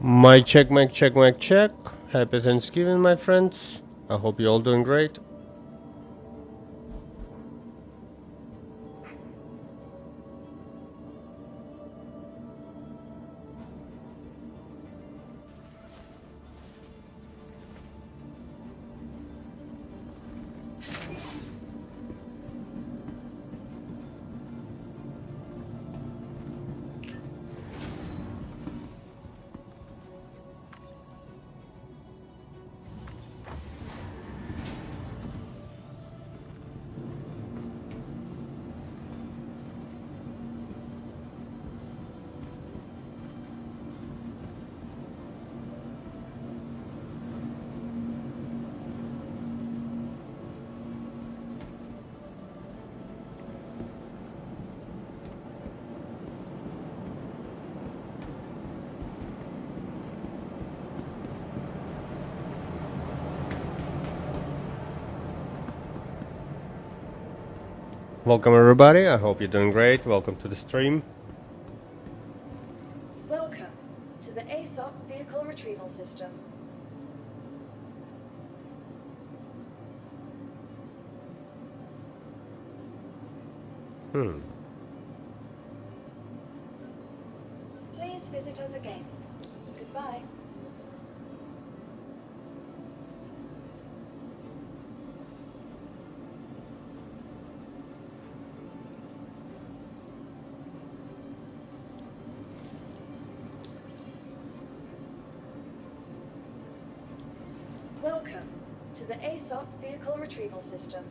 Mic check, mic check, mic check. Happy Thanksgiving, my friends. I hope you're all doing great. Welcome everybody, I hope you're doing great. Welcome to the stream. Welcome to the ASOP Vehicle Retrieval System. Please visit us again. Goodbye. Welcome to the ASOP Vehicle Retrieval System.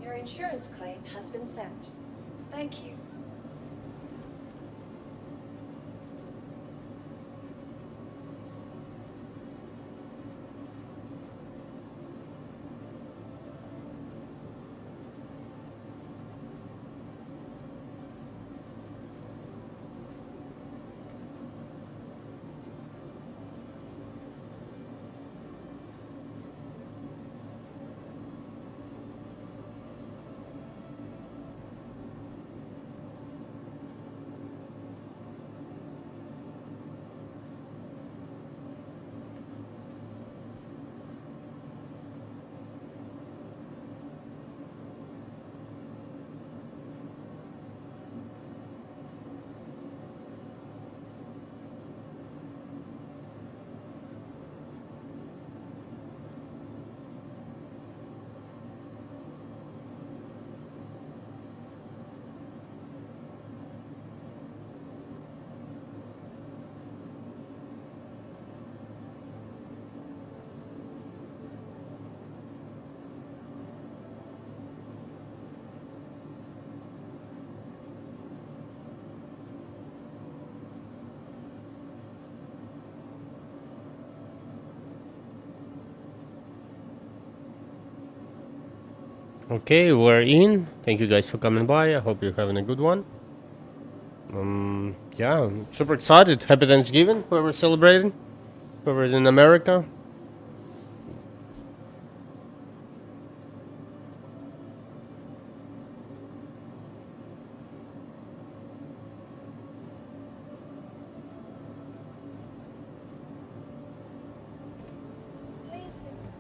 Your insurance claim has been sent. Thank you. Okay, we're in. Thank you guys for coming by. I hope you're having a good one. Yeah, I'm super excited. Happy Thanksgiving, whoever's celebrating, whoever's in America. Please visit.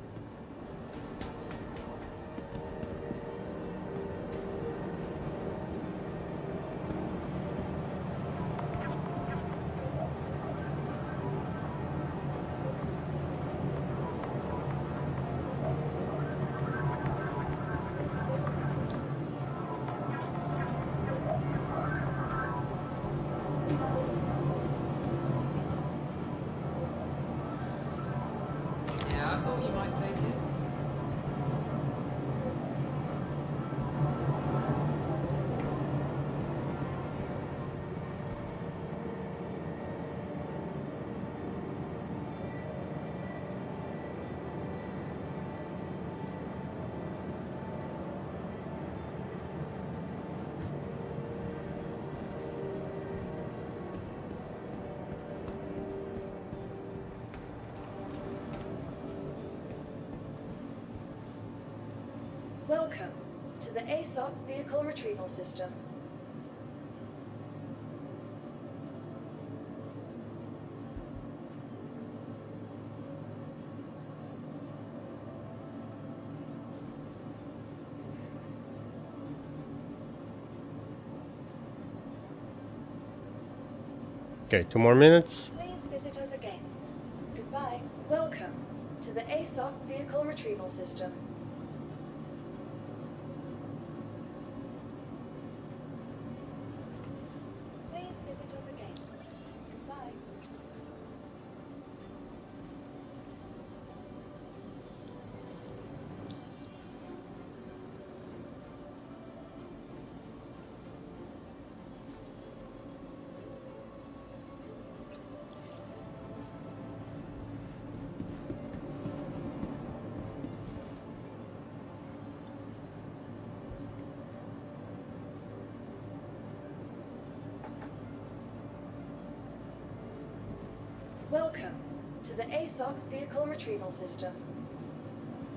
Welcome to the ASOP Vehicle Retrieval System. Okay, 2 more minutes. Please visit us again. Goodbye. Welcome to the ASOP Vehicle Retrieval System. Please visit us again. Goodbye. Welcome to the ASOP Vehicle Retrieval System.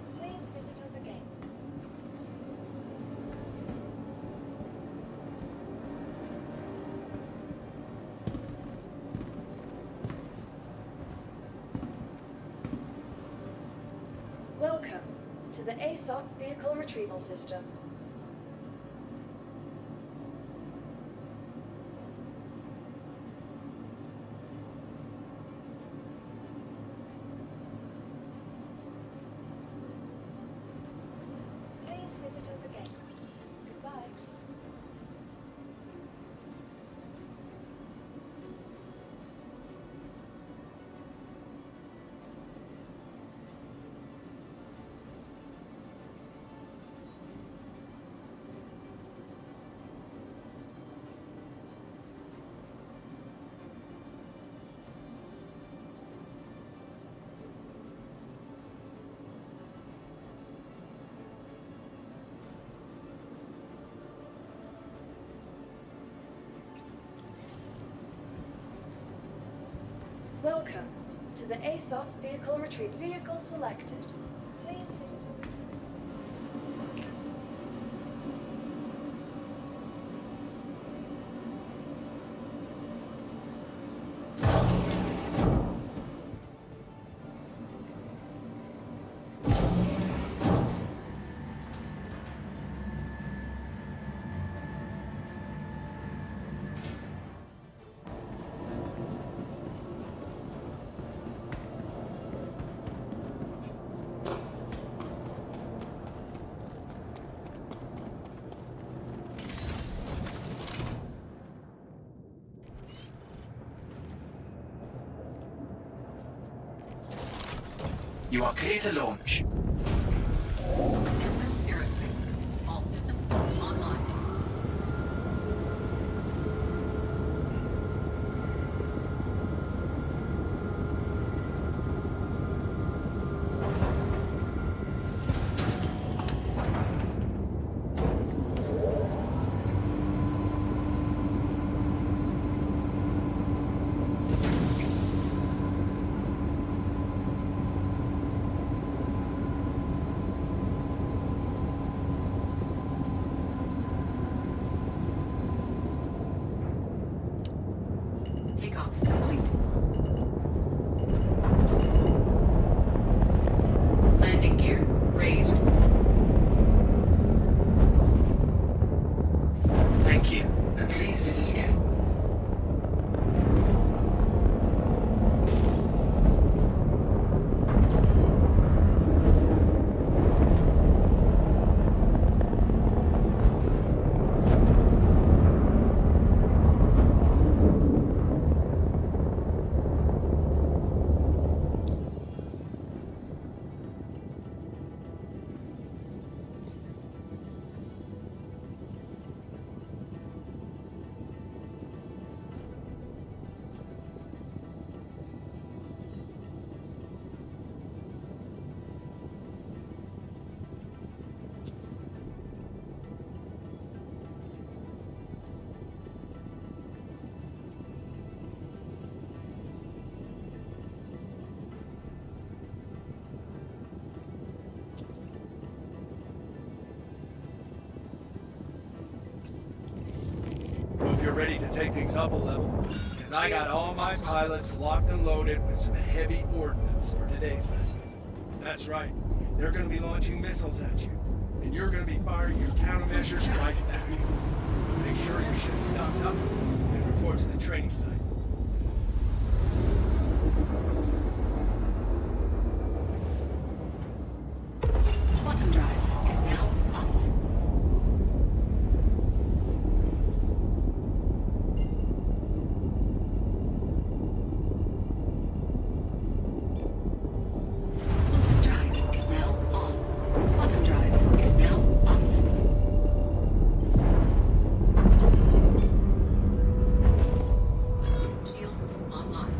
Please visit us again. Welcome to the ASOP Vehicle Retrieval System. Please visit us again. Goodbye. Welcome to the ASOP Vehicle Retrieval. Vehicle selected. Please visit us again. You are clear to launch. Aircraft all systems online. ready to take things up a level. Because I got all my pilots locked and loaded with some heavy ordnance for today's lesson. That's right. They're going to be launching missiles at you. And you're going to be firing your countermeasures right back. Make sure your shit's stocked up and report to the training site. Quantum drive is now off. Quantum drive is now on. Quantum drive is now off. Shields online.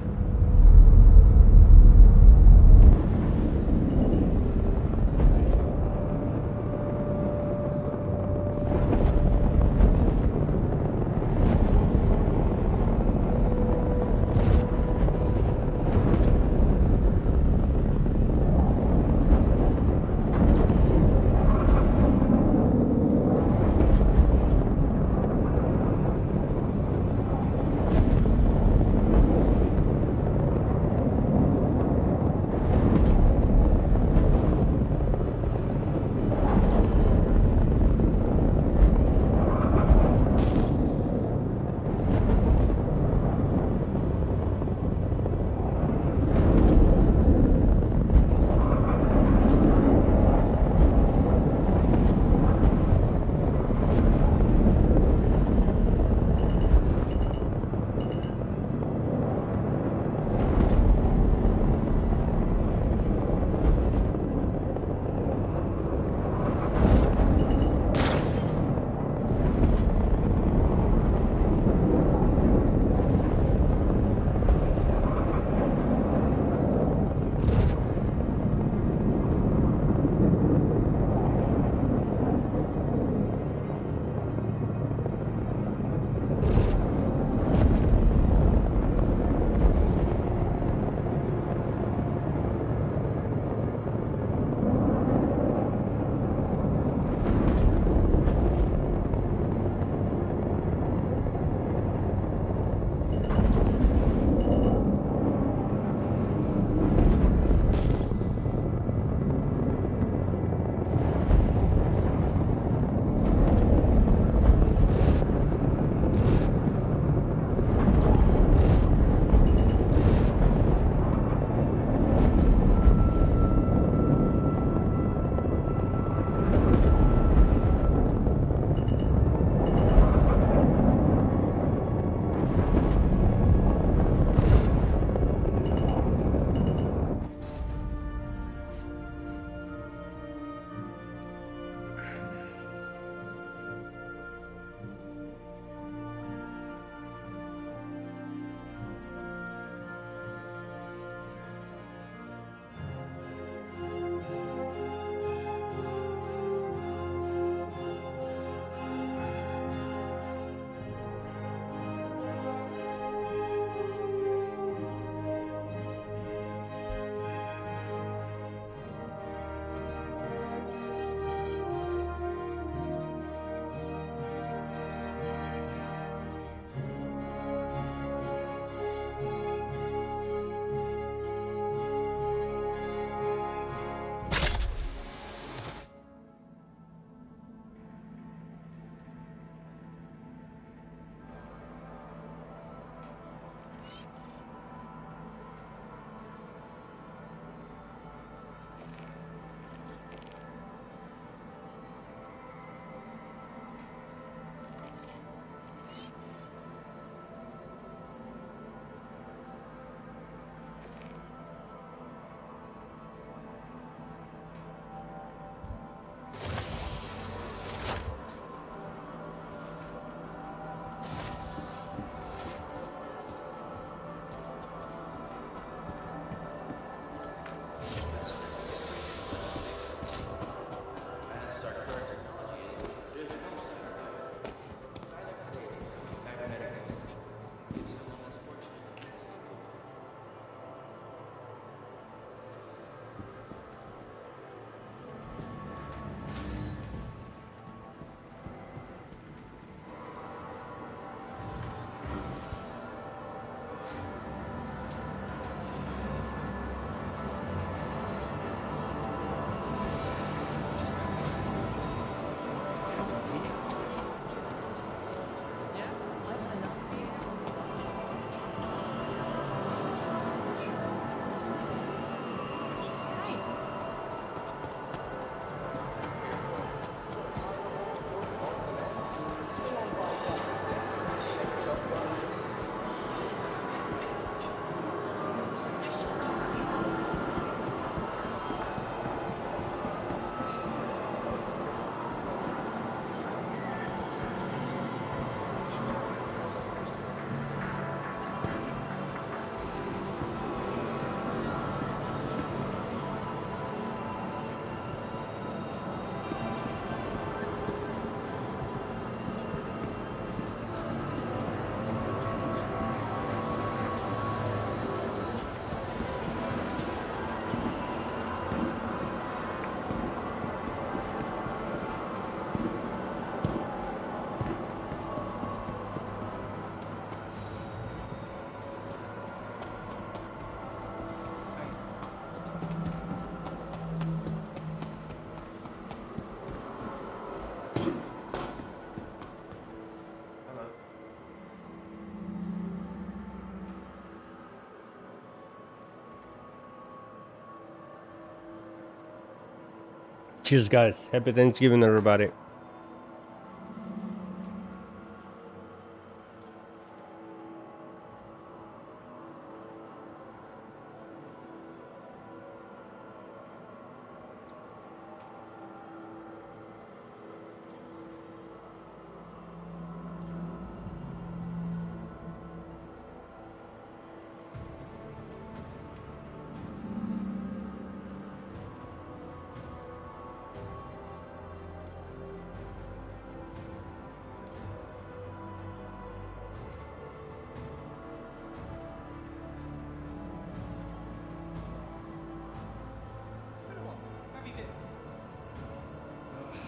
Cheers, guys. Happy Thanksgiving, everybody.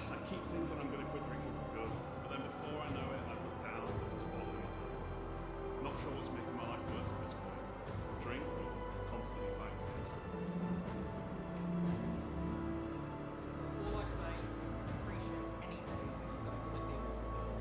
I keep thinking I'm going to quit drinking for good, but then before I know it, I look down and it's falling apart. I'm not sure what's making my life worse at this point. Drink or constantly fighting against it. All I say is appreciate any day that you've got a good idea with yourself.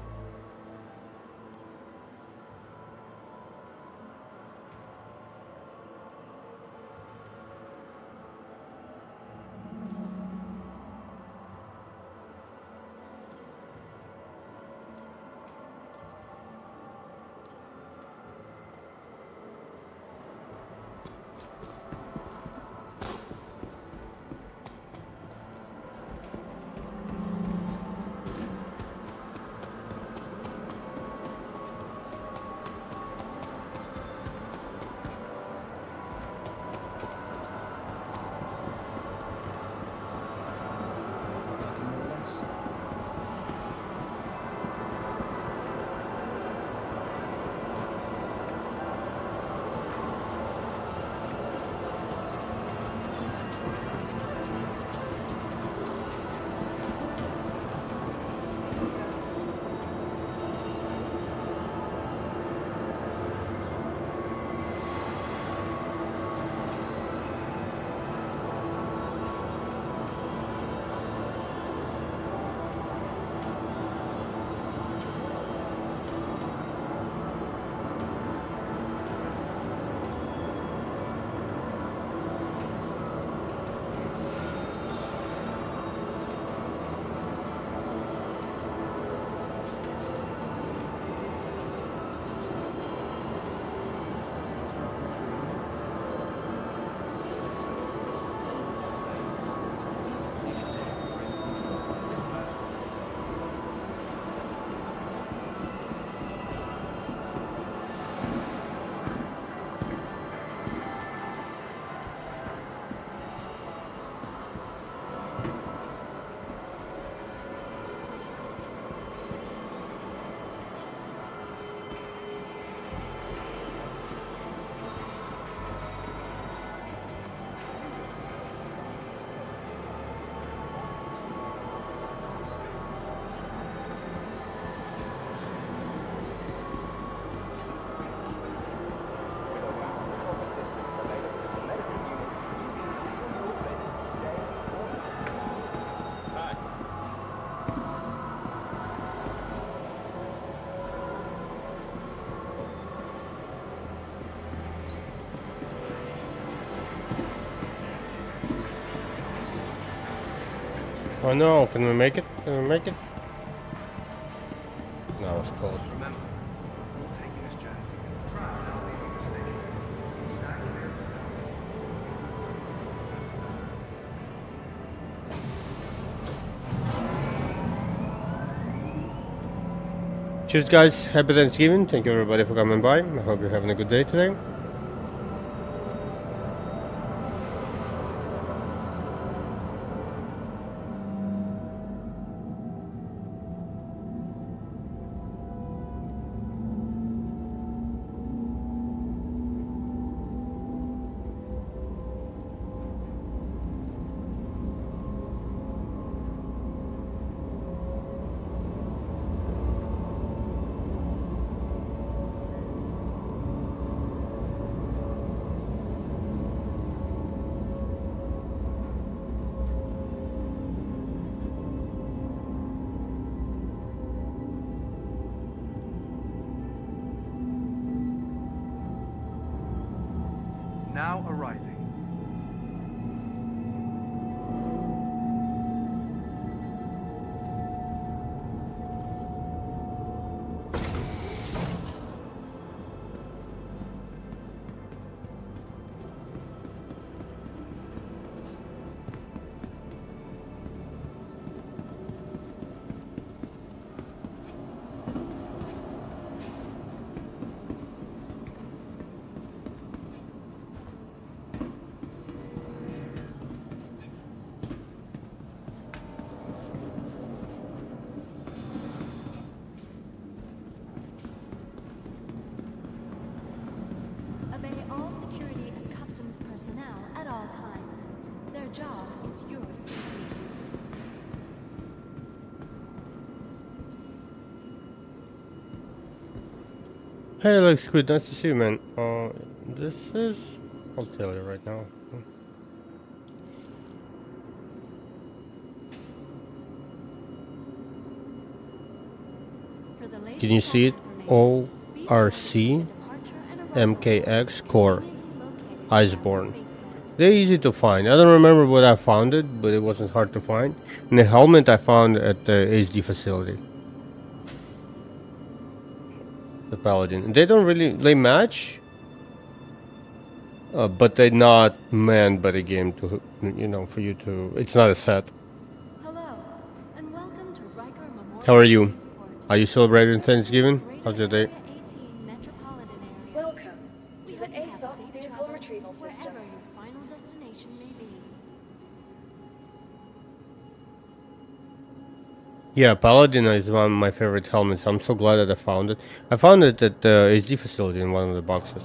Oh no, can we make it? Can we make it? No, it's close. Remember, we're taking this journey together. Try now leaving the station. Stand clear of the building. Cheers, guys. Happy Thanksgiving. Thank you, everybody, for coming by. I hope you're having a good day today. Now arriving. Hey, Alex Squid, nice to see you, man. This is... I'll tell you right now. For the latest Can you see it? information, be sure to check ORC the departure and arrival MKX logs Core conveniently located Iceborne. around the spaceport. They're easy to find. I don't remember what I found it, but it wasn't hard to find. And the helmet I found at the HD facility. The Paladin. They don't really... They match. But they're not meant by the game to, you know, for you to... It's not a set. Hello, and welcome to Riker Memorial How are you? Spaceport. Are you celebrating This is Thanksgiving? the How's your Greater day? Area 18 metropolitan area. Welcome We to the hope you have ASOC safe vehicle travels retrieval system. wherever your final destination may be. Yeah, Paladin is one of my favorite helmets. I'm so glad that I found it. I found it at the HD facility in one of the boxes.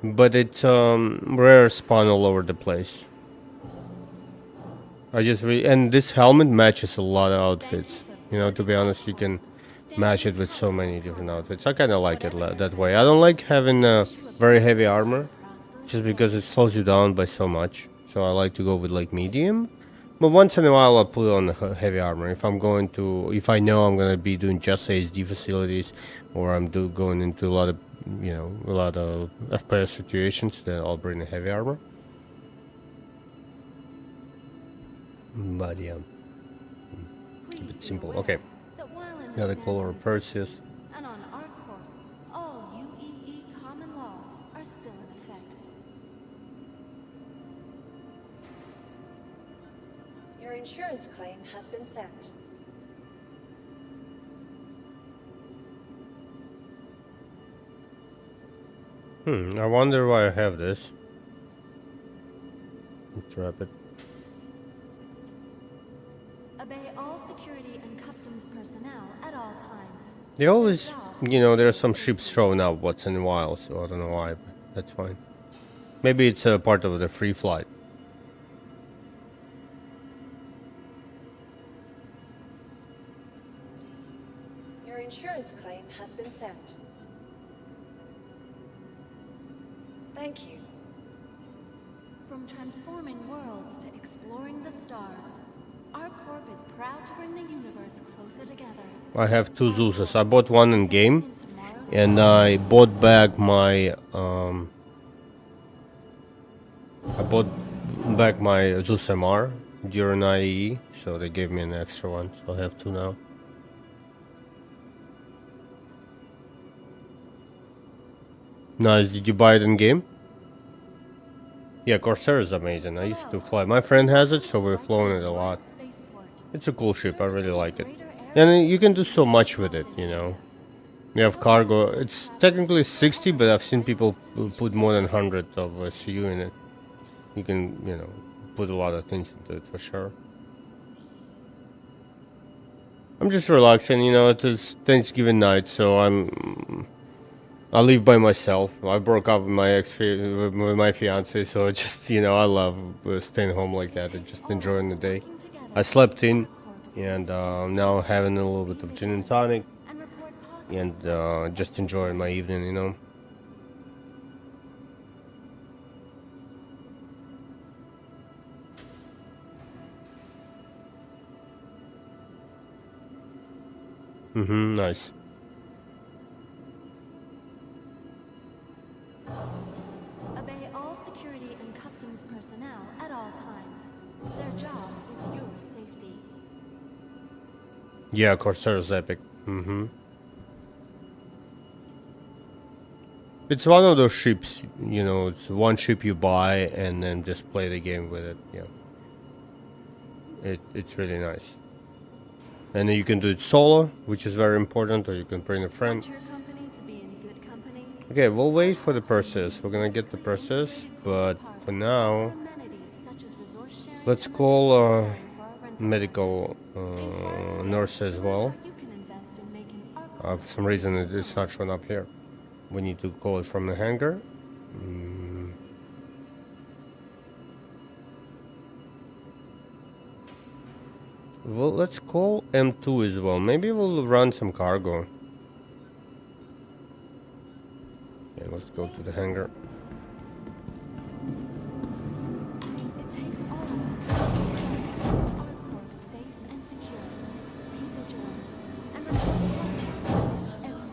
But it's rare spawn all over the place. I just really... And this helmet matches a lot of outfits. You know, to be honest, you can match it with so many different outfits. I kind of like it that way. I don't like having very heavy armor, just because it slows you down by so much. So I like to go with like medium. But once in a while I'll put on heavy armor. If I'm going to... If I know I'm going to be doing just HD facilities, or I'm going into a lot of, you know, a lot of FPS situations, then I'll bring a heavy armor. But yeah, Please it's be simple. aware Okay. that while in the Got a color Stanton of Perseus. system and on our core, all UEE common laws are still in effect. Your insurance claim has been sent. I wonder why I have this. Let's wrap it. Obey all security and customs personnel at all times. They always, you know, there are some ships showing up once in a while, so I don't know why, but that's fine. Maybe it's a part of the free flight. Your insurance claim has been sent. Thank you. From transforming worlds to exploring the stars, our corp is proud to bring the universe closer together. I have two Zeuses. I bought one in game, and I bought back my Zeus MR during IEE, so they gave me an extra one, so I have two now. Nice. Did you buy it in game? Yeah, Corsair is amazing. I used to fly. My friend has it, so we've flown it a lot. It's a cool ship. I really like it. And you can do so much with it, you know. You have cargo. It's technically 60, but I've seen people put more than 100 of CU in it. You can, you know, put a lot of things into it for sure. I'm just relaxing, you know. It is Thanksgiving night, so I live by myself. I broke up with my fiance, so it's just, you know, I love staying home like that and just enjoying the day. I slept in, and now having a little bit of gin and tonic, and just enjoying my evening, you know. Nice. Obey all security and customs personnel at all times. Their job is your safety. Yeah, Corsair is epic. It's one of those ships, you know, it's one ship you buy and then just play the game with it, yeah. It's really nice. And then you can do it solo, which is very important, or you can bring a friend. Want your company to be in good company? Okay, we'll wait for the purses. We're gonna get the purses, but for now, let's call medical nurse as well. For some reason it's not showing up here. We need to call it from the hangar. Well, let's call M2 as well. Maybe we'll run some cargo. let's go to the hangar. It takes all of us to keep our corp safe and secure. Be vigilant and report positive threats every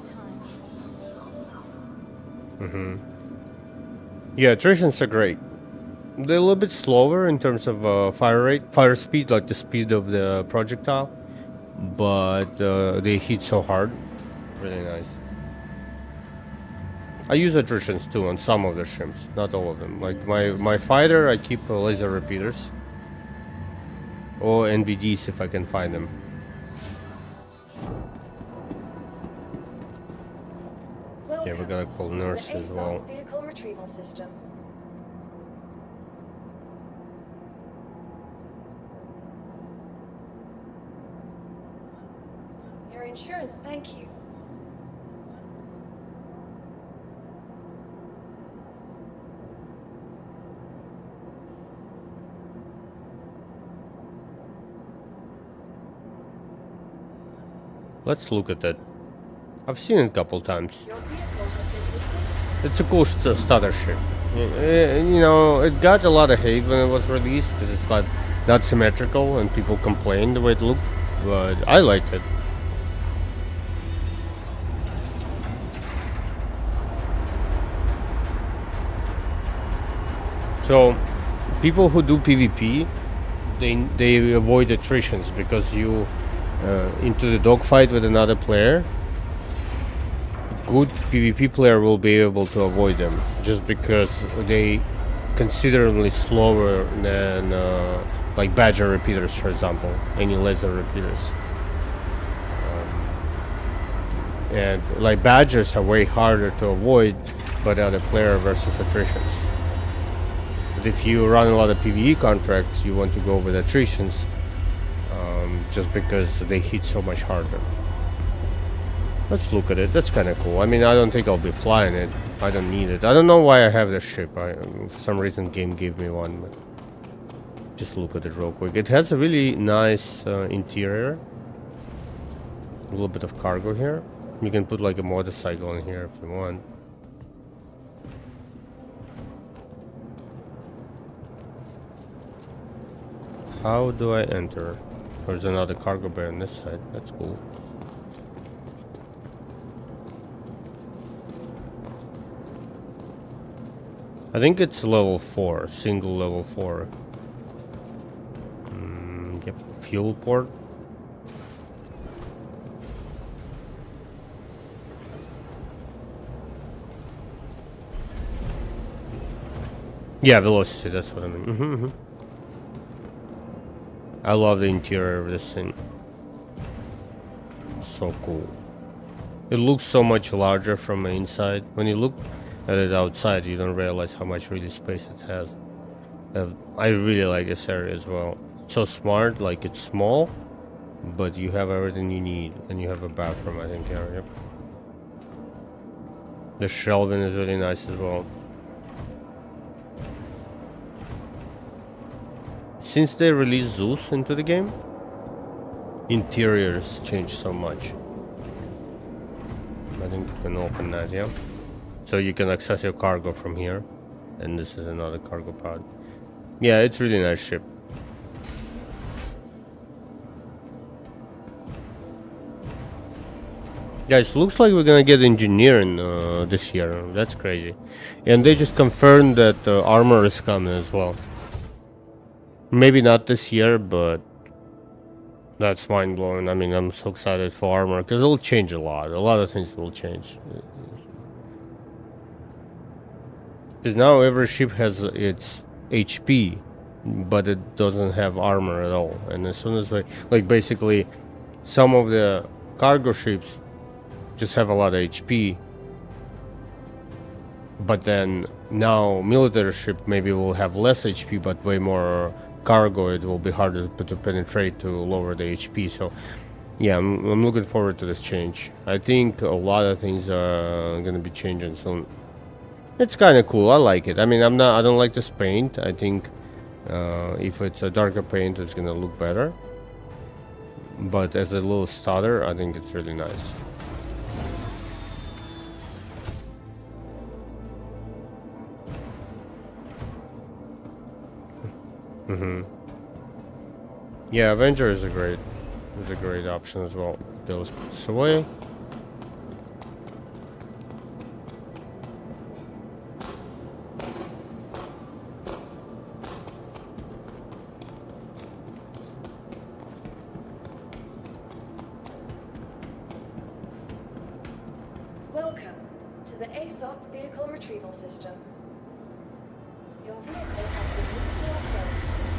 time. Yeah, attritions are great. They're a little bit slower in terms of fire rate, fire speed, like the speed of the projectile, but they hit so hard. Really nice. I use attritions too on some of the ships, not all of them. Like my fighter, I keep laser repeaters or NBDs if I can find them. Yeah, we're gonna call nurse as well. Vehicle retrieval system. Your insurance, thank you. Let's look at that. I've seen it a couple times. Your vehicle has been equipped. It's a cool starter ship. You know, it got a lot of hate when it was released because it's not symmetrical and people complained the way it looked, but I liked it. So, people who do PvP, they avoid attritions because you into the dogfight with another player. Good PvP player will be able to avoid them just because they considerably slower than like Badger repeaters, for example, any laser repeaters. And like Badgers are way harder to avoid by the other player versus attritions. But if you run a lot of PvE contracts, you want to go with attritions just because they hit so much harder. Let's look at it. That's kind of cool. I mean, I don't think I'll be flying it. I don't need it. I don't know why I have this ship. For some reason, game gave me one. But just look at it real quick. It has a really nice interior. A little bit of cargo here. You can put like a motorcycle in here if you want. How do I enter? There's another cargo bay on this side. That's cool. I think it's level 4, single level 4. Yep, fuel port. Yeah, velocity, that's what I mean. I love the interior of this thing. So cool. It looks so much larger from the inside. When you look at it outside, you don't realize how much really space it has. I really like this area as well. It's so smart, like it's small, but you have everything you need, and you have a bathroom, I think, here. Yep. The shelving is really nice as well. Since they released Zeus into the game, interiors changed so much. I think you can open that, yeah? So you can access your cargo from here. And this is another cargo pod. Yeah, it's really nice ship. Guys, looks like we're gonna get engineering this year. That's crazy. And they just confirmed that armor is coming as well. Maybe not this year, but that's mind-blowing. I mean, I'm so excited for armor because it'll change a lot. A lot of things will change. Because now every ship has its HP, but it doesn't have armor at all. And as soon as like basically some of the cargo ships just have a lot of HP, but then now military ship maybe will have less HP but way more cargo. It will be harder to penetrate to lower the HP. So yeah, I'm looking forward to this change. I think a lot of things are gonna be changing soon. It's kind of cool. I like it. I mean, I don't like this paint. I think if it's a darker paint, it's gonna look better. But as a little starter, I think it's really nice. Yeah, Avenger is a great option as well. Those puts away. Welcome to the ASOC Vehicle Retrieval System. Your vehicle has been moved to our storage facility.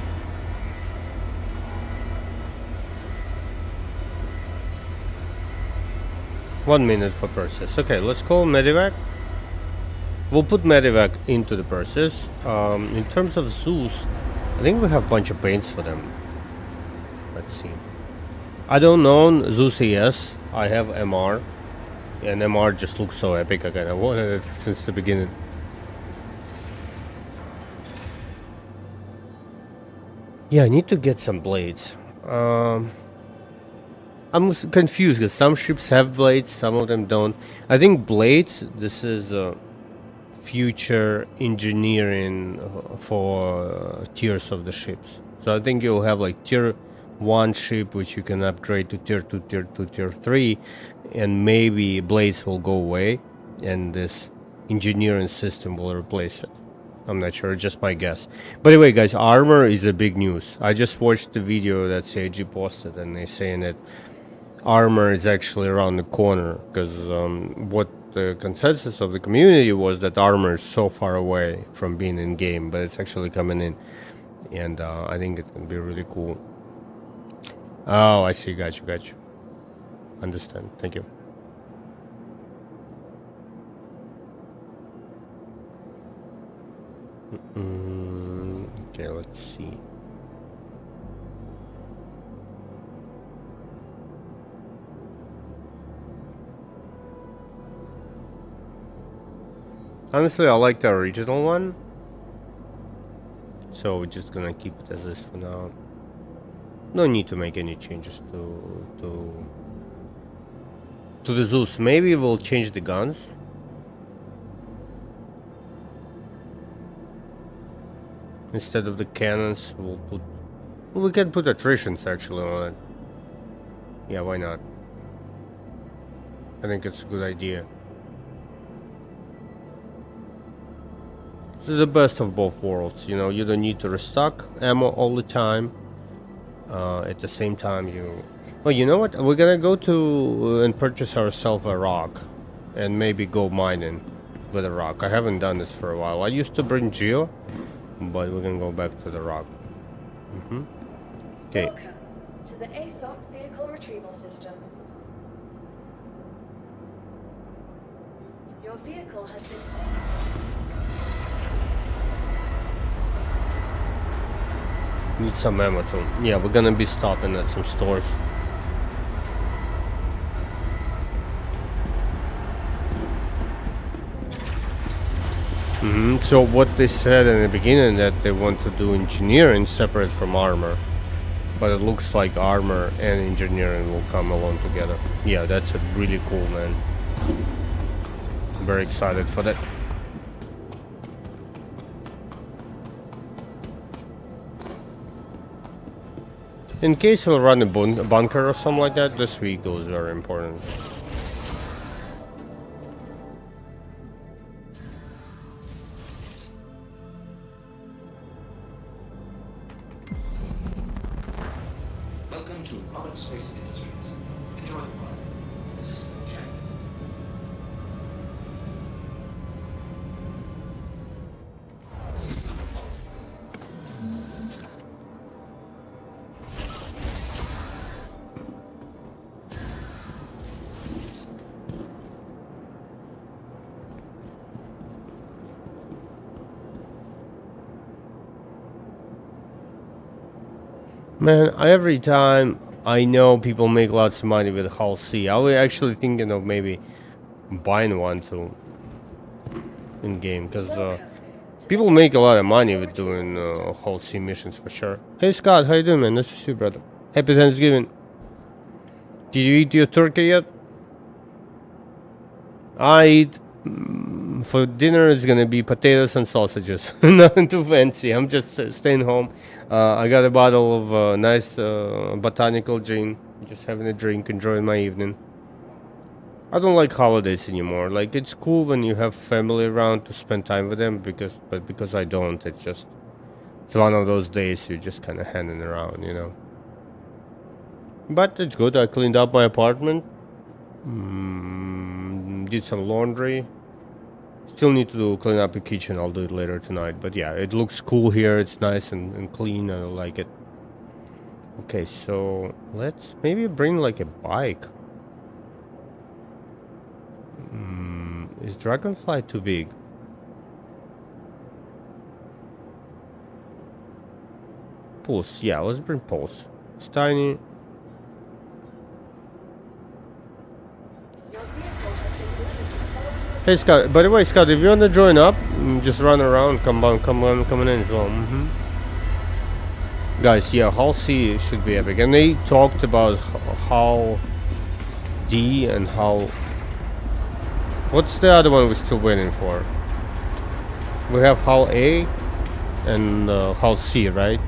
1 minute for purchase. Okay, let's call Medivac. We'll put Medivac into the purchase. In terms of Zeus, I think we have a bunch of paints for them. Let's see. I don't own Zeus ES. I have MR. And MR just looks so epic. I kind of wanted it since the beginning. Yeah, I need to get some blades. I'm confused because some ships have blades, some of them don't. I think blades, this is future engineering for tiers of the ships. So I think you'll have like tier 1 ship which you can upgrade to tier 2, tier 2, tier 3, and maybe blades will go away and this engineering system will replace it. I'm not sure, just my guess. But anyway, guys, armor is a big news. I just watched the video that CIG posted and they're saying that armor is actually around the corner because what the consensus of the community was that armor is so far away from being in game, but it's actually coming in, and I think it's gonna be really cool. Oh, I see. Got you. Understand. Thank you. Okay, let's see. Honestly, I like the original one, so we're just gonna keep it as is for now. No need to make any changes to the Zeus. Maybe we'll change the guns. Instead of the cannons, we can put attritions actually on it. Yeah, why not? I think it's a good idea. The best of both worlds, you know. You don't need to restock ammo all the time. At the same time, well, you know what? We're gonna go to and purchase ourselves a rock, and maybe go mining with a rock. I haven't done this for a while. I used to bring Geo, but we're gonna go back to the rock. Okay. Welcome to the ASOC Vehicle Retrieval System. Your vehicle has been... Need some ammo too. Yeah, we're gonna be stopping at some stores. So what they said in the beginning that they want to do engineering separate from armor, but it looks like armor and engineering will come along together. Yeah, that's a really cool, man. I'm very excited for that. In case we'll run a bunker or something like that, this vehicle is very important. Welcome to Robert Space Industries. Enjoy the ride. System check. System off. Man, every time I know people make lots of money with Hull C. I was actually thinking of maybe buying one too in game, because people make a lot of money with doing Hull C missions for sure. Hey Scott, how you doing, man? Nice to see you, brother. Happy Thanksgiving. Did you eat your turkey yet? I eat For dinner, it's gonna be potatoes and sausages. Nothing too fancy. I'm just staying home. I got a bottle of nice botanical gin. Just having a drink, enjoying my evening. I don't like holidays anymore. Like, it's cool when you have family around to spend time with them, but because I don't, it's one of those days you're just kind of hanging around, you know. But it's good. I cleaned up my apartment. Did some laundry. Still need to clean up the kitchen. I'll do it later tonight. But yeah, it looks cool here. It's nice and clean. I like it. Okay, so let's maybe bring like a bike. Is Dragonfly too big? Pulse. Yeah, let's bring Pulse. It's tiny. Hey Scott, by the way, Scott, if you want to join up, just run around, come on, coming in as well. Guys, yeah, Hull C should be epic, and they talked about Hull D and Hull. What's the other one we're still waiting for? We have Hull A and Hull C, right?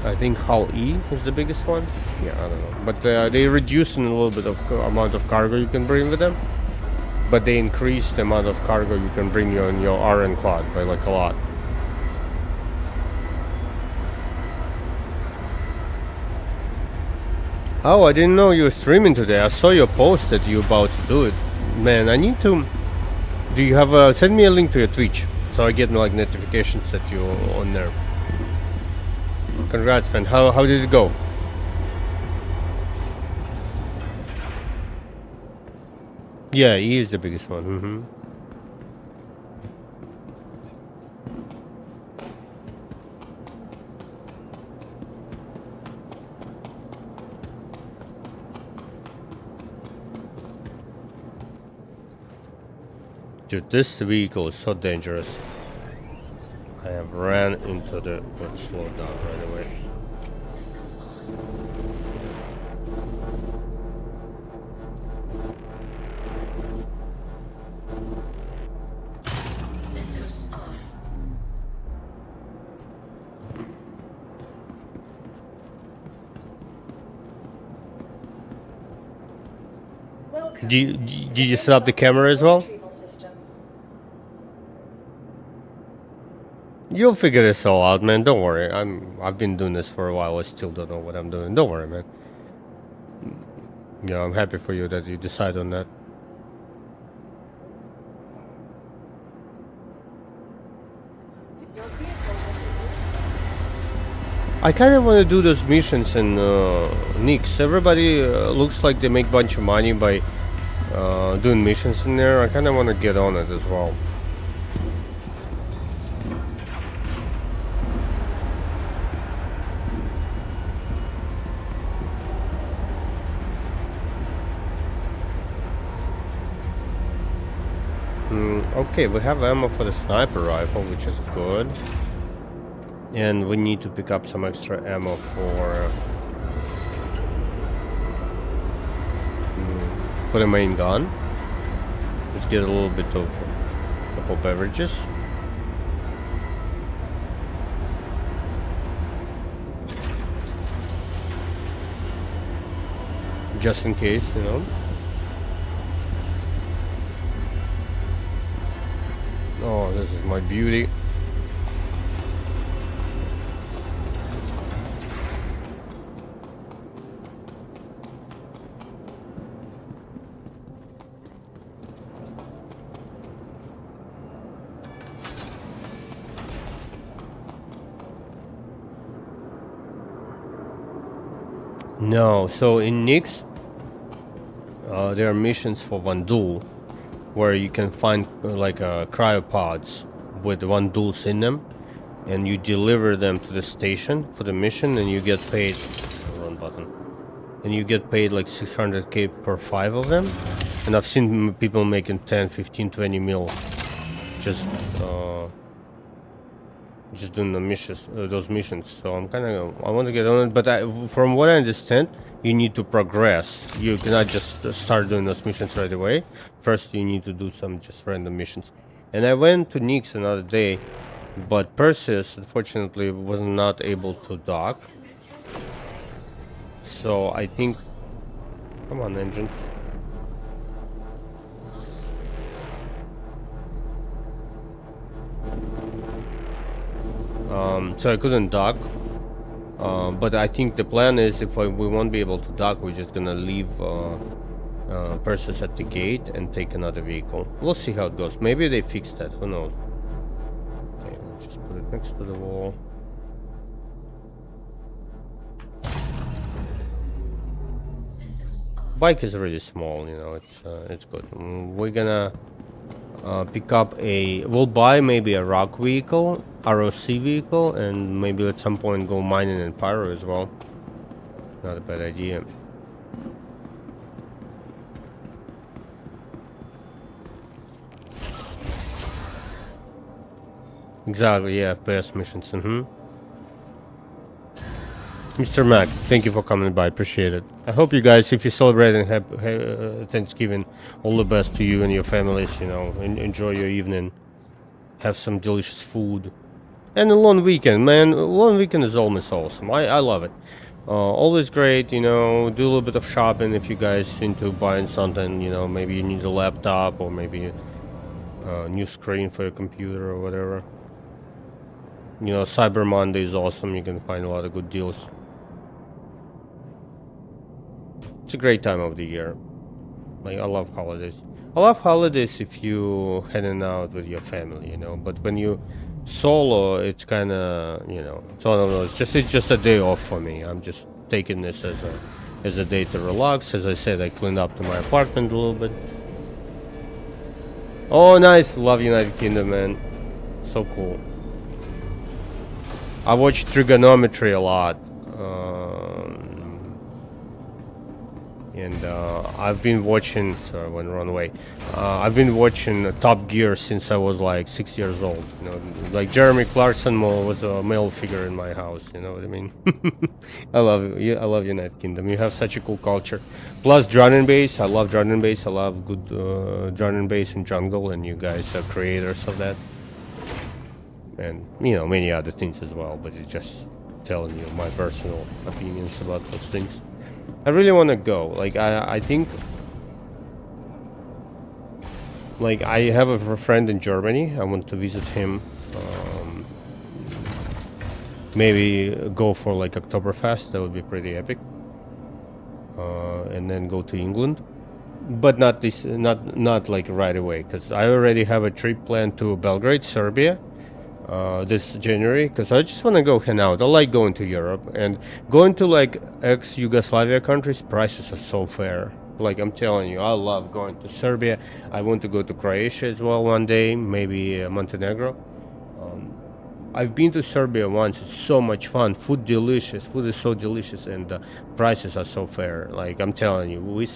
I think Hull E is the biggest one. Yeah, I don't know. But they reduced a little bit of amount of cargo you can bring with them. But they increased the amount of cargo you can bring on your RN Cloud by like a lot. Oh, I didn't know you were streaming today. I saw your post that you're about to do it. Man, I need to... Do you have send me a link to your Twitch so I get like notifications that you're on there. Congrats, man. How did it go? Yeah, he is the biggest one. Dude, this vehicle is so dangerous. I have ran into the... Let's slow down right away. Systems off. Welcome. Did you set up the camera as well? Retrieval system. You'll figure this all out, man. Don't worry. I've been doing this for a while. I still don't know what I'm doing. Don't worry, man. Yeah, I'm happy for you that you decide on that. Your vehicle has been I kind of want to do those missions in Nix. Everybody looks like they make a bunch of money by doing missions in there. I kind of want to get on it as well. Okay, we have ammo for the sniper rifle, which is good. And we need to pick up some extra ammo for the main gun. Let's get a little bit of a couple beverages. Just in case, you know. Oh, this is my beauty. No, so in Nix, there are missions for Vandul, where you can find like cryopods with Vanduls in them, and you deliver them to the station for the mission, and you get paid. Wrong button. And you get paid like 600k per 5 of them, and I've seen people making 10, 15, 20 mil just just doing the missions, those missions. So I want to get on it, but from what I understand, you need to progress. You cannot just start doing those missions right away. First, you need to do some just random missions. And I went to Nix another day, but Perseus unfortunately was not able to dock. So I think, come on, engines. So I couldn't dock. But I think the plan is if we won't be able to dock, we're just gonna leave Perseus at the gate and take another vehicle. We'll see how it goes. Maybe they fixed that. Who knows? Okay, let's just put it next to the wall. Bike is really small, you know. It's good. We're gonna pick up we'll buy maybe a rock vehicle, ROC vehicle, and maybe at some point go mining in Pyro as well. Not a bad idea. Exactly, yeah, FPS missions. Mr. Mac, thank you for coming by. Appreciate it. I hope you guys, if you're celebrating Thanksgiving, all the best to you and your families. You know, enjoy your evening. Have some delicious food. And a long weekend, man. A long weekend is almost awesome. I love it. Always great, you know. Do a little bit of shopping if you guys into buying something. You know, maybe you need a laptop or maybe a new screen for your computer or whatever. You know, Cyber Monday is awesome. You can find a lot of good deals. It's a great time of the year. Like, I love holidays. I love holidays if you heading out with your family, you know. But when you solo, it's kind of, you know, it's one of those. It's just a day off for me. I'm just taking this as a day to relax. As I said, I cleaned up to my apartment a little bit. Oh, nice. Love United Kingdom, man. So cool. I watch Trigonometry a lot. And I've been watching, sorry, I went the wrong way. I've been watching Top Gear since I was like 6 years old. You know, like Jeremy Clarkson was a male figure in my house. You know what I mean? I love United Kingdom. You have such a cool culture. Plus drum and bass. I love drum and bass. I love good drum and bass and jungle, and you guys are creators of that. And you know, many other things as well. But it's just telling you my personal opinions about those things. I really want to go. Like, I think, like, I have a friend in Germany. I want to visit him. Maybe go for like Oktoberfest. That would be pretty epic. And then go to England, but not like right away, because I already have a trip planned to Belgrade, Serbia. This January, because I just want to go hang out. I like going to Europe, and going to like ex-Yugoslavia countries, prices are so fair. Like, I'm telling you, I love going to Serbia. I want to go to Croatia as well one day, maybe Montenegro. I've been to Serbia once. It's so much fun. Food delicious. Food is so delicious, and the prices are so fair. Like, I'm telling you, me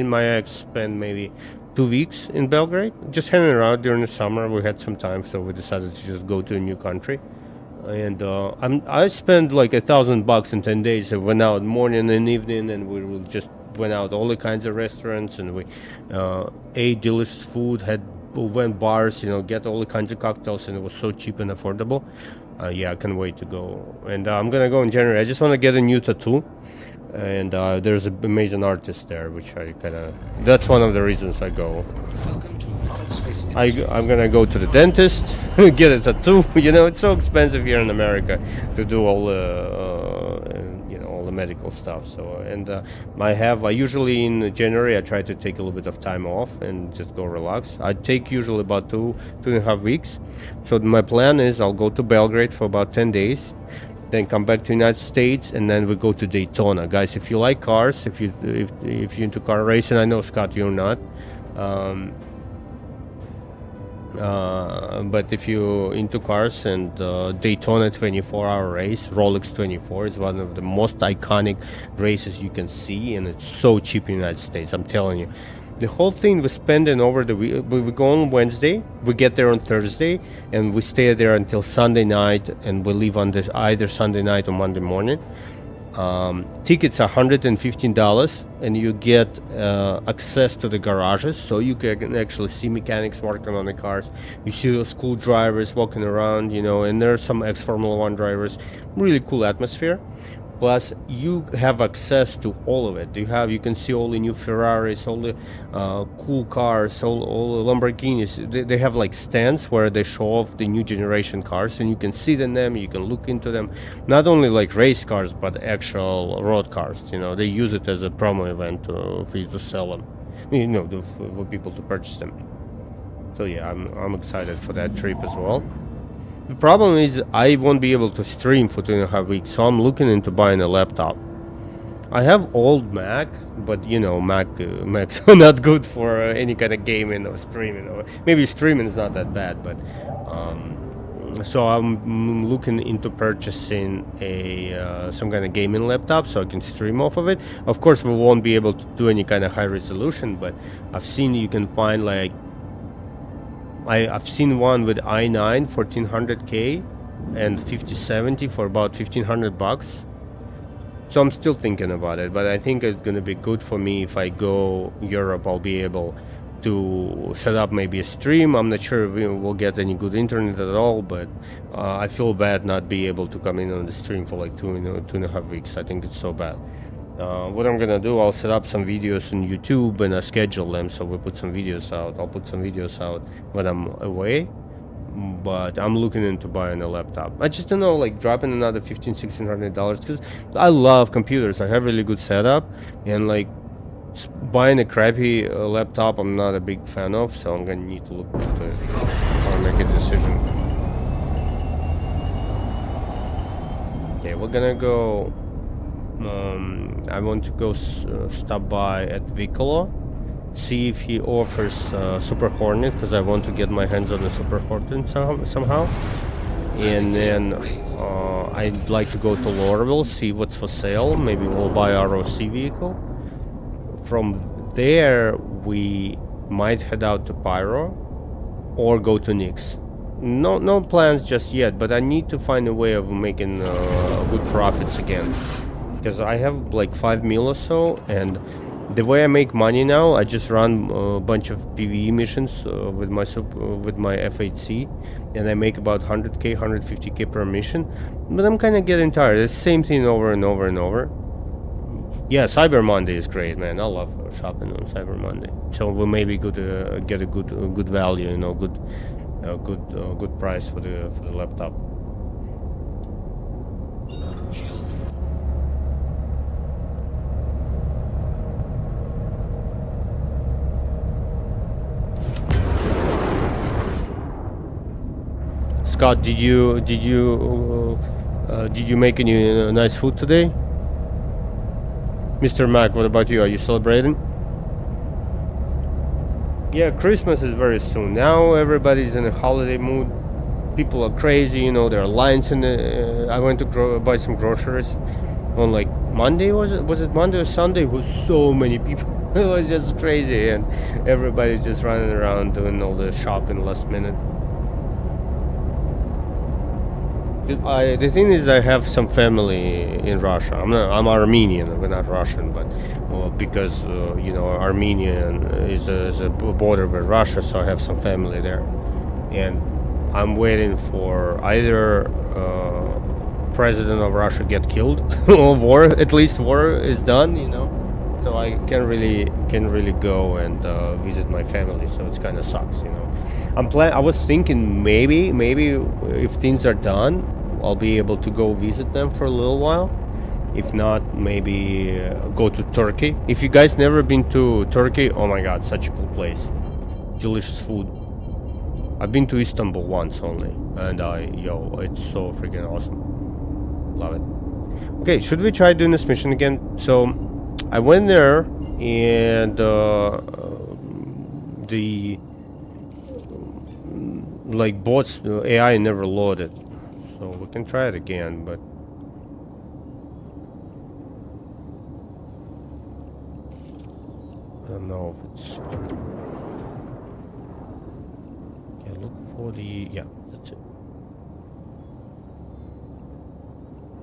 and my ex spent maybe 2 weeks in Belgrade, just hanging around during the summer. We had some time, so we decided to just go to a new country. And I spent like $1,000 in 10 days. I went out morning and evening, and we just went out all the kinds of restaurants, and we ate delicious food, went bars, you know, get all the kinds of cocktails, and it was so cheap and affordable. Yeah, I can't wait to go. And I'm gonna go in January. I just want to get a new tattoo, and there's an amazing artist there, which that's one of the reasons I go. Welcome to Robert Space I'm gonna go to the dentist, get a tattoo. You know, it's so expensive here in America to do all the all the medical stuff. So, and I usually in January I try to take a little bit of time off and just go relax. I take usually about 2.5 weeks. So my plan is I'll go to Belgrade for about 10 days. Then come back to United States, and then we go to Daytona. Guys, if you like cars, if you're into car racing, I know, Scott, you're not. But if you're into cars, and Daytona 24-hour race, Rolex 24 is one of the most iconic races you can see, and it's so cheap in the United States. I'm telling you, The whole thing we spend it over the week. We go on Wednesday, we get there on Thursday, and we stay there until Sunday night, and we leave on this either Sunday night or Monday morning. Tickets are $115, and you get access to the garages, so you can actually see mechanics working on the cars. You see those cool drivers walking around, you know, and there are some ex-Formula One drivers. Really cool atmosphere. Plus, you have access to all of it. You can see all the new Ferraris, all the cool cars, all the Lamborghinis. They have like stands where they show off the new generation cars, and you can sit in them. You can look into them. Not only like race cars, but actual road cars. You know, they use it as a promo event for you to sell them. You know, for people to purchase them. So yeah, I'm excited for that trip as well. The problem is I won't be able to stream for 2.5 weeks, so I'm looking into buying a laptop. I have old Mac, but you know, Macs are not good for any kind of gaming or streaming. Or maybe streaming is not that bad, but so I'm looking into purchasing a some kind of gaming laptop so I can stream off of it. Of course, we won't be able to do any kind of high resolution, but I've seen you can find like I've seen one with i9 1400K and 5070 for about $1,500. So I'm still thinking about it, but I think it's gonna be good for me if I go Europe. I'll be able to set up maybe a stream. I'm not sure if we'll get any good internet at all, but I feel bad not be able to come in on the stream for like 2.5 weeks. I think it's so bad. What I'm gonna do, I'll set up some videos on YouTube and I schedule them so we put some videos out. I'll put some videos out when I'm away, but I'm looking into buying a laptop. I just don't know, like dropping another $1,500-$1,600 because I love computers. I have really good setup, and like buying a crappy laptop I'm not a big fan of, so I'm gonna need to look into it before I make a decision. Okay, we're gonna go. I want to go stop by at Vicolo, see if he offers Super Hornet, because I want to get my hands on the Super Hornet somehow. And then I'd like to go to Lorville, see what's for sale. Maybe we'll buy a ROC vehicle. From there, we might head out to Pyro or go to Nix. No plans just yet, but I need to find a way of making good profits again. Because I have like 5 mil or so, and the way I make money now, I just run a bunch of PvE missions with my F8C, and I make about 100k, 150k per mission. But I'm kind of getting tired. It's the same thing over and over and over. Yeah, Cyber Monday is great, man. I love shopping on Cyber Monday. So we maybe could get a good value, you know, good price for the laptop. Scott, did you make any nice food today? Mr. Mac, what about you? Are you celebrating? Yeah, Christmas is very soon. Now everybody's in a holiday mood. People are crazy, you know. There are lines in the. I went to buy some groceries on like Monday. Was it Monday or Sunday? It was so many people. It was just crazy, and everybody's just running around doing all the shopping last minute. The thing is, I have some family in Russia. I'm Armenian, but not Russian. But because you know, Armenia is a border with Russia, so I have some family there, and I'm waiting for either president of Russia get killed or war. At least war is done, you know. So I can really go and visit my family. So it's kind of sucks, you know. I was thinking maybe if things are done, I'll be able to go visit them for a little while. If not, maybe go to Turkey. If you guys never been to Turkey, oh my god, such a cool place. Delicious food. I've been to Istanbul once only, and it's so freaking awesome. Love it. Okay, should we try doing this mission again? So I went there, and the like bots AI never loaded. So we can try it again, but I don't know if it's. Okay, look for the. Yeah, that's it.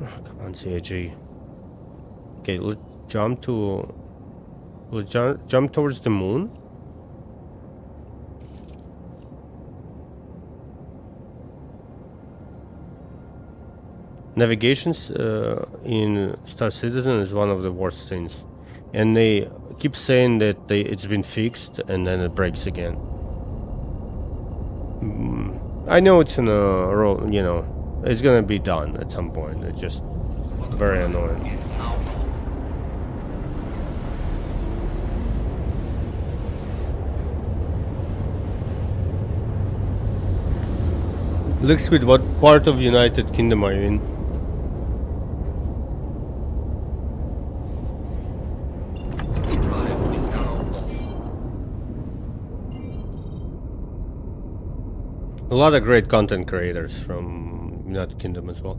Oh, come on, CAG. Okay, let's jump to. Let's jump towards the moon. Navigations in Star Citizen is one of the worst things, and they keep saying that it's been fixed and then it breaks again. I know it's in a row, you know, it's gonna be done at some point. It's just very annoying. Is now on. Looks with what part of United Kingdom are you in? Quantum drive is now off. A lot of great content creators from United Kingdom as well.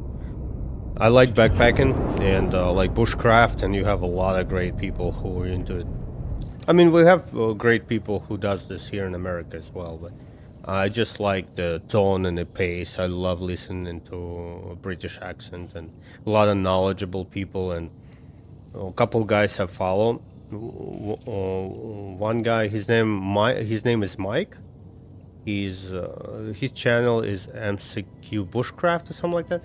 I like backpacking and like bushcraft, and you have a lot of great people who are into it. I mean, we have great people who does this here in America as well, but I just like the tone and the pace. I love listening to a British accent and a lot of knowledgeable people, and a couple guys I follow. One guy, his name is Mike. His channel is MCQ Bushcraft or something like that.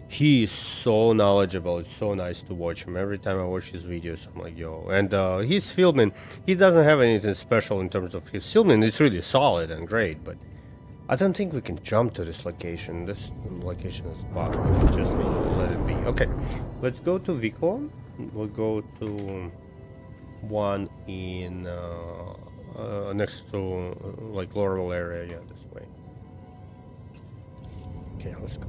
He is so knowledgeable. It's so nice to watch him. Every time I watch his videos, I'm like, yo. And he's filming. He doesn't have anything special in terms of his filming. It's really solid and great, but I don't think we can jump to this location. This location is bad. We can just let it be. Okay, let's go to Vico. We'll go to one in next to like Laurel area. Yeah, this way. Okay, let's go.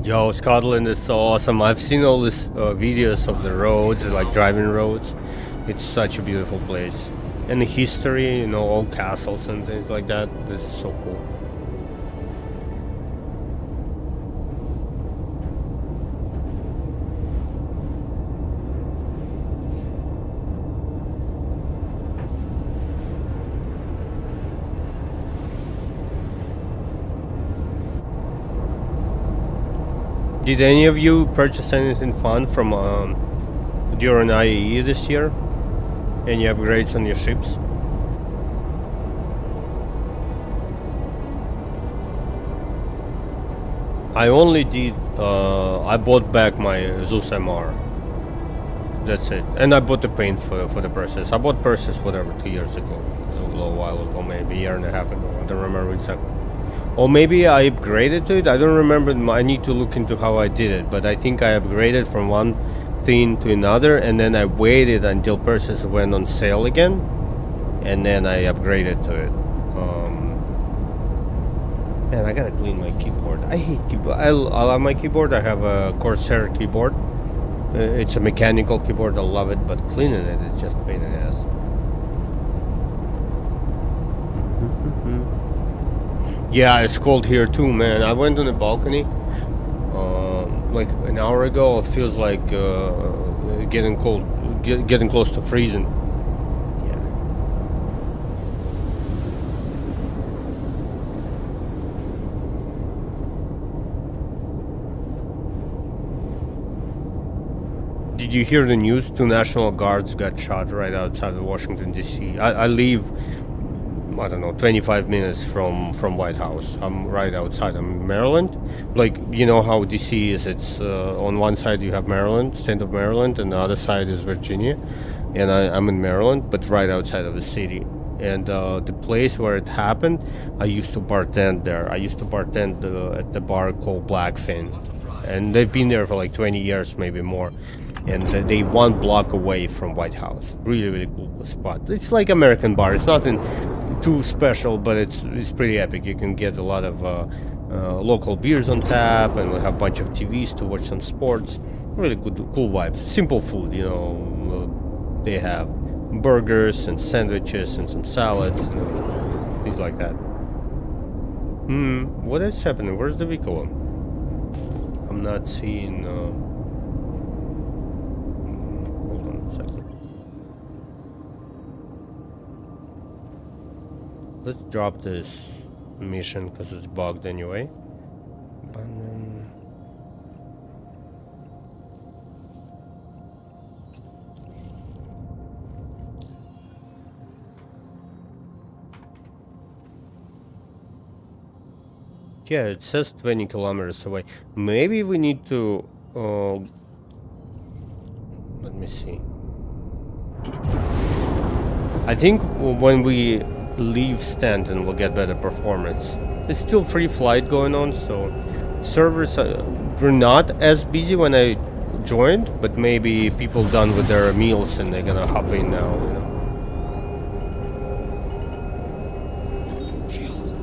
Yo, Scotland is so awesome. I've seen all these videos of the roads, like driving roads. It's such a beautiful place. And the history, you know, old castles and things like that. This is so cool. Did any of you purchase anything fun from during IAE this year? Any upgrades on your ships? I only did. I bought back my Zeus MR. That's it. And I bought the paint for the purses. I bought purses whatever 2 years ago, a little while ago, maybe a year and a half ago. I don't remember exactly. Or maybe I upgraded to it. I don't remember. I need to look into how I did it. But I think I upgraded from one thing to another, and then I waited until purses went on sale again, and then I upgraded to it. Man, I gotta clean my keyboard. I hate keyboard. I love my keyboard. I have a Corsair keyboard. It's a mechanical keyboard. I love it, but cleaning it is just a pain in the ass. Yeah, it's cold here too, man. I went on the balcony like an hour ago. It feels like getting cold, getting close to freezing. Yeah. Did you hear the news? 2 National Guards got shot right outside of Washington, D.C. I live, I don't know, 25 minutes from White House. I'm right outside. I'm in Maryland. Like, you know how DC is. It's on one side you have Maryland, state of Maryland, and the other side is Virginia. And I'm in Maryland, but right outside of the city. And the place where it happened, I used to bartend there. I used to bartend at the bar called Blackfin. And they've been there for like 20 years, maybe more. And they 1 block away from White House. Really, really cool spot. It's like American bar. It's nothing too special, but it's pretty epic. You can get a lot of local beers on tap, and we have a bunch of TVs to watch some sports. Really good, cool vibes. Simple food, you know. They have burgers and sandwiches and some salads, you know, things like that. What is happening? Where's the vehicle? I'm not seeing. Hold on a second. Let's drop this mission because it's bugged anyway. Yeah, it says 20 kilometers away. Maybe we need to. Let me see. I think when we leave Stanton, we'll get better performance. It's still free flight going on, so servers were not as busy when I joined, but maybe people done with their meals and they're gonna hop in now, you know. Shields on.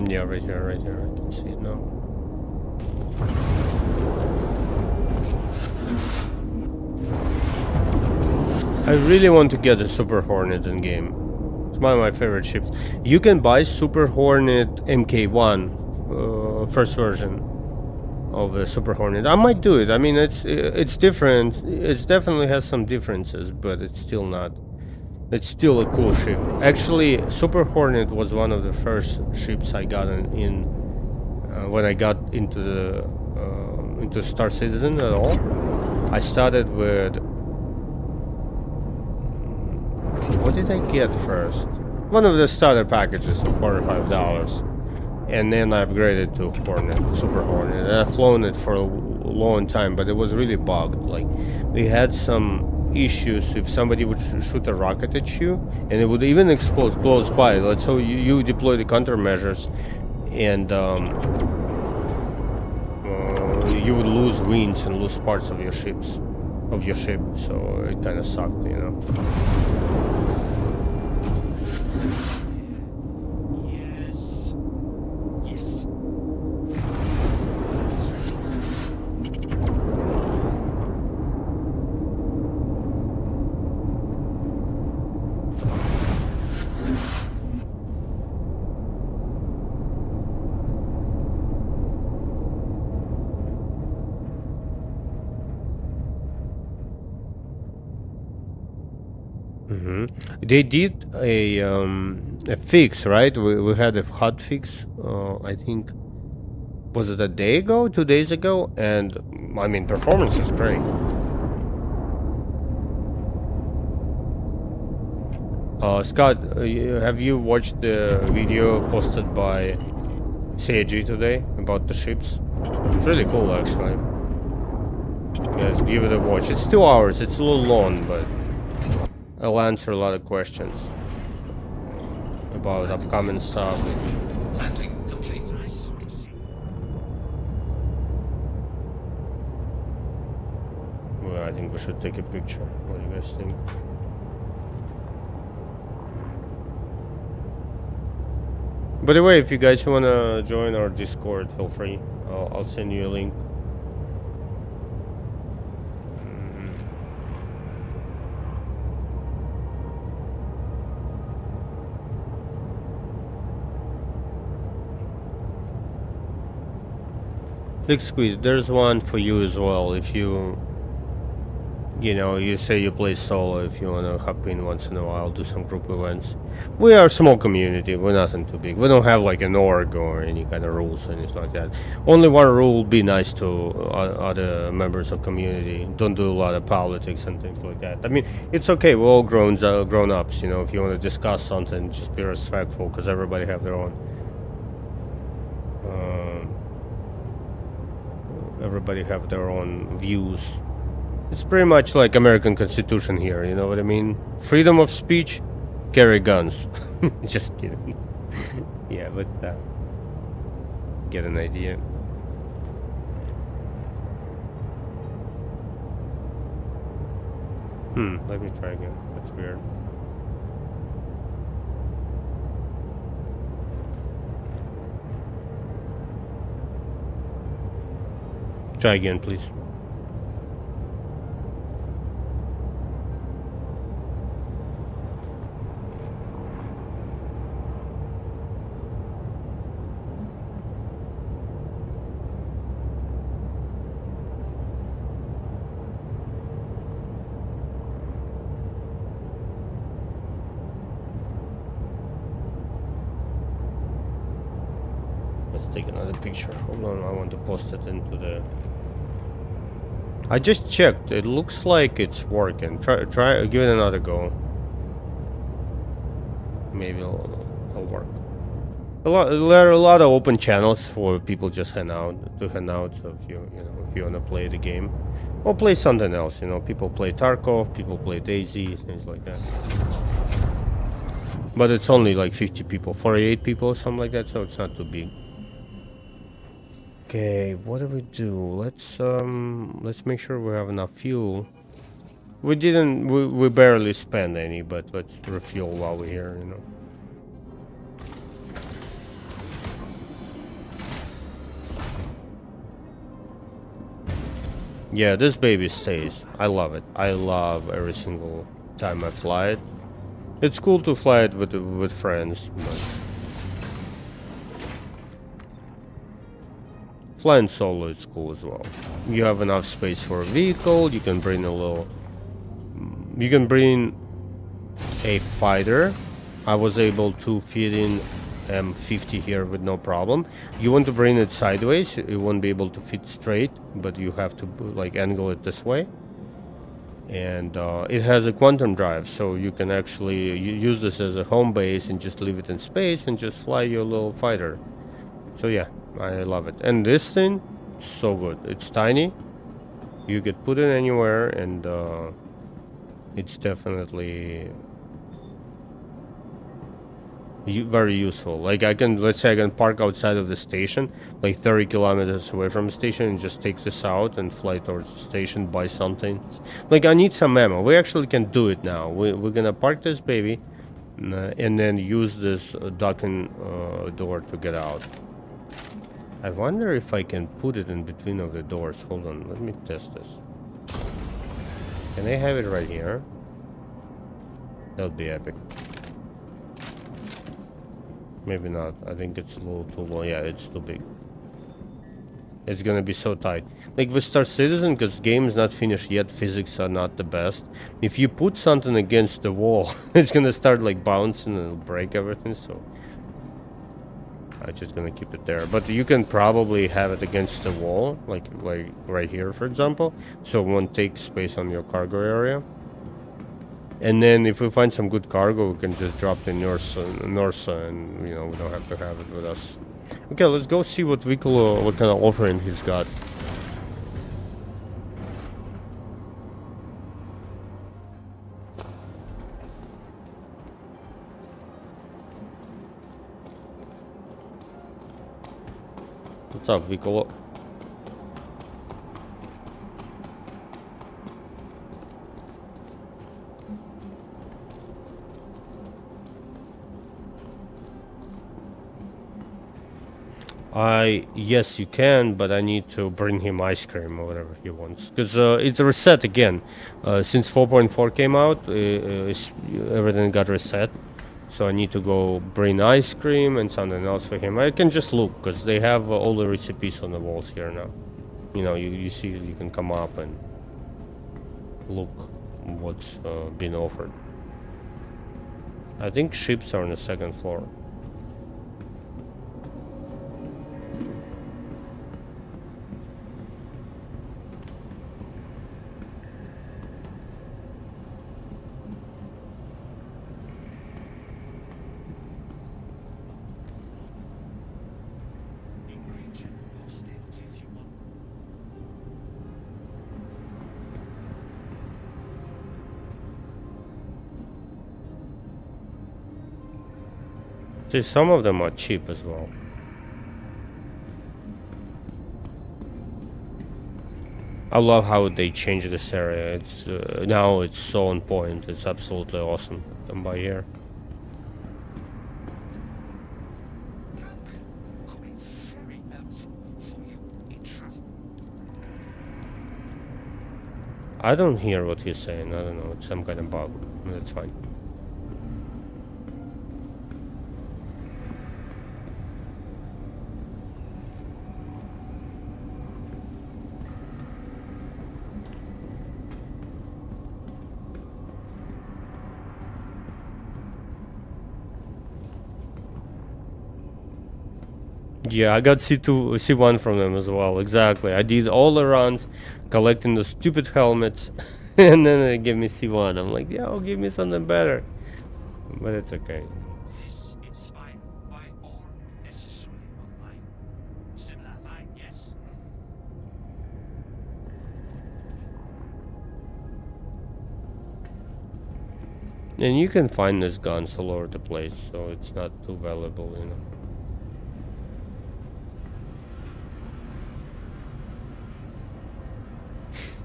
Yeah, right here, I can see it now. I really want to get a Super Hornet in game. It's one of my favorite ships. You can buy Super Hornet MK1, first version of the Super Hornet. I might do it. I mean, it's different. It definitely has some differences, but it's still not. It's still a cool ship. Actually, Super Hornet was one of the first ships I got in when I got into Star Citizen at all. I started with. What did I get first? One of the starter packages for $45, and then I upgraded to Hornet, Super Hornet. And I've flown it for a long time, but it was really bugged. Like, we had some issues if somebody would shoot a rocket at you, and it would even explode close by. Let's say you deploy the countermeasures, and you would lose wings and lose parts of your ship. So it kind of sucked, you know. Yes. Yes. They did a fix, right? We had a hot fix. I think was it a day ago, 2 days ago, and I mean performance is great. Scott, have you watched the video posted by CAG today about the ships? It's really cool, actually. Yes, give it a watch. It's 2 hours. It's a little long, but I'll answer a lot of questions about upcoming stuff. Landing complete. Well, I think we should take a picture. What do you guys think? By the way, if you guys wanna join our Discord, feel free. I'll send you a link. Big Squeeze, there's one for you as well. If you know, you say you play solo, if you wanna hop in once in a while, do some group events. We are a small community, we're nothing too big. We don't have like an org or any kind of rules or anything like that. Only one rule, be nice to other members of community. Don't do a lot of politics and things like that. I mean, it's okay, we're all grown-ups, you know. If you wanna discuss something, just be respectful, because everybody have their own. Everybody have their own views. It's pretty much like American Constitution here, you know what I mean? Freedom of speech, carry guns. Just kidding. Yeah, but get an idea. Let me try again. That's weird. Try again, please. Let's take another picture. Hold on, I want to post it into the... I just checked. It looks like it's working. Try, give it another go. Maybe it'll work. There are a lot of open channels for people just hang out. So if if you wanna play the game, or play something else. People play Tarkov, people play DayZ, things like that. But it's only like 50 people, 48 people, something like that. So it's not too big. Okay, what do we do? Let's make sure we have enough fuel. We barely spend any, but let's refuel while we're here. Yeah, this baby stays. I love it. I love every single time I fly it. It's cool to fly it with friends, but flying solo is cool as well. You have enough space for a vehicle. You can bring a fighter. I was able to fit in M50 here with no problem. You want to bring it sideways, you won't be able to fit straight, but you have to like angle it this way. And it has a quantum drive, so you can actually use this as a home base and just leave it in space and just fly your little fighter. So yeah, I love it. And this thing, so good. It's tiny. You could put it anywhere, and it's definitely very useful. Like let's say I can park outside of the station, like 30 kilometers away from the station, and just take this out and fly towards the station, buy something. Like I need some ammo. We actually can do it now. We're gonna park this baby, and then use this docking door to get out. I wonder if I can put it in between of the doors. Hold on, let me test this. Can I have it right here? That would be epic. Maybe not. I think it's a little too low. Yeah, it's too big. It's gonna be so tight. Like with Star Citizen, because game is not finished yet, physics are not the best. If you put something against the wall, it's gonna start like bouncing and it'll break everything, so I'm just gonna keep it there. But you can probably have it against the wall, like right here, for example, so it won't take space on your cargo area. And then if we find some good cargo, we can just drop the Norsa, and we don't have to have it with us. Okay, let's go see what vehicle, what kind of offering he's got. What's up, vehicle? Yes, you can, but I need to bring him ice cream or whatever he wants, because it's reset again. Since 4.4 came out, everything got reset, so I need to go bring ice cream and something else for him. I can just look, because they have all the recipes on the walls here now. You see, you can come up and look what's been offered. I think ships are on the second floor. See, some of them are cheap as well. I love how they changed this area. It's now it's so on point. It's absolutely awesome. Come by here. I don't hear what he's saying. I don't know. It's some kind of bug. That's fine. Yeah, I got C2, C1 from them as well. Exactly. I did all the runs, collecting the stupid helmets, and then they give me C1. I'm like, yeah, give me something better. But it's okay. This is fine by all necessary online. Similar line, yes. And you can find these guns all over the place, so it's not too valuable, you know.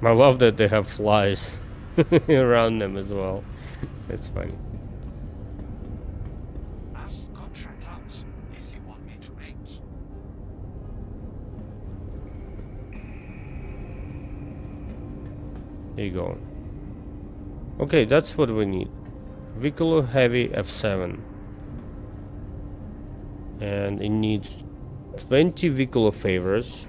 I love that they have flies around them as well. It's funny. Ask contract out if you want me to make. There you go. Okay, that's what we need. Vehicle heavy F7. And it needs 20 vehicle favors.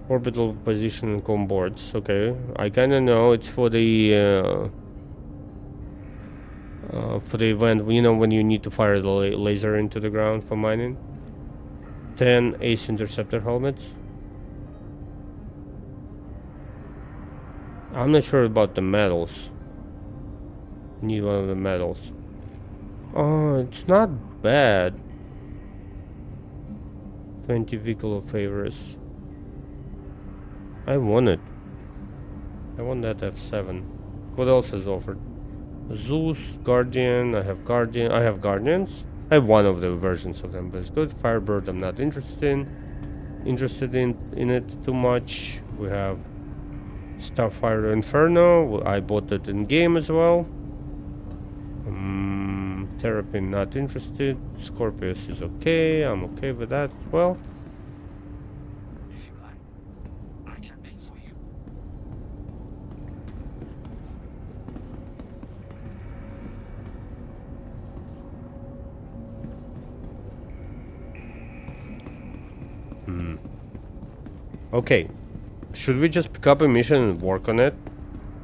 Orbital position and com boards. Okay, I kinda know it's for the event, you know, when you need to fire the laser into the ground for mining. 10 Ace Interceptor helmets. I'm not sure about the medals. Need one of the medals. Oh, it's not bad. 20 vehicle favors. I want it. I want that F7. What else is offered? Zeus, Guardian. I have Guardian. I have Guardians. I have one of the versions of them, but it's good. Firebird, I'm not interested in it too much. We have Starfire Inferno. I bought it in game as well. Terrapin, not interested. Scorpius is okay. I'm okay with that as well. If you like, I can make for you. Okay. Should we just pick up a mission and work on it?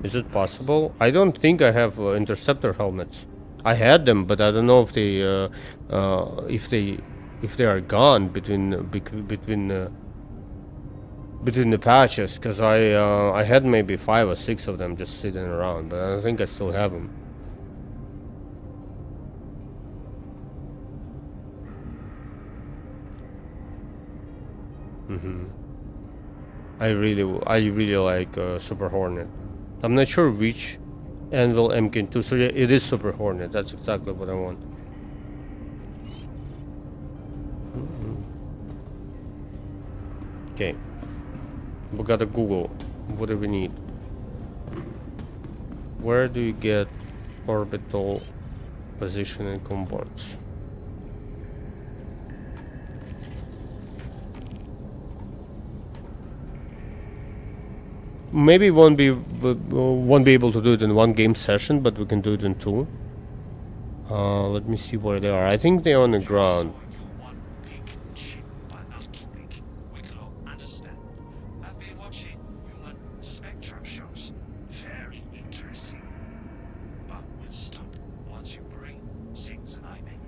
Is it possible? I don't think I have interceptor helmets. I had them, but I don't know if they are gone between the patches. Because I had maybe 5 or 6 of them just sitting around, but I think I still have them. I really like Super Hornet. I'm not sure which Anvil MK2. So yeah, it is Super Hornet. That's exactly what I want. Okay. We gotta Google. What do we need? Where do you get orbital position and comboards? Maybe won't be able to do it in one game session, but we can do it in 2. Let me see where they are. I think they're on the ground. You want big ship, but not too big. We can all understand. I've been watching human spectrum shows. Very interesting. But we'll stop once you bring things I make.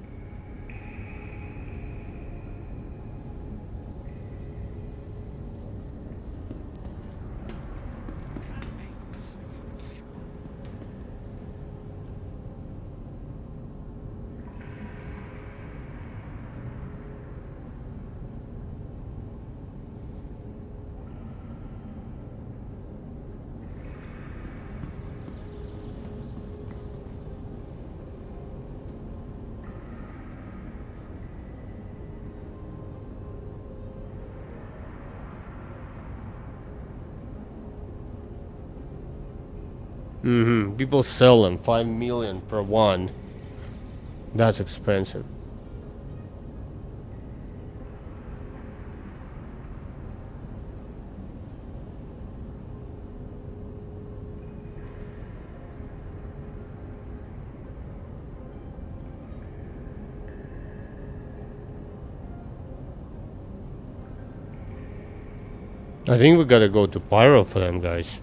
People sell them 5 million per one. That's expensive. I think we gotta go to Pyro for them, guys.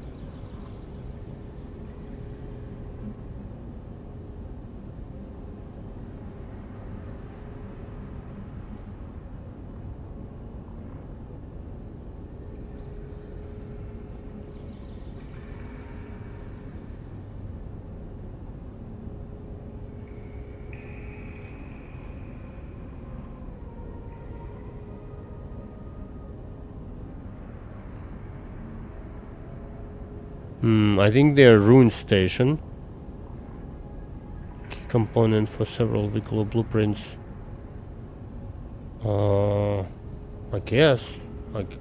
I think they're Rune Station. Key component for several vehicle blueprints. I guess.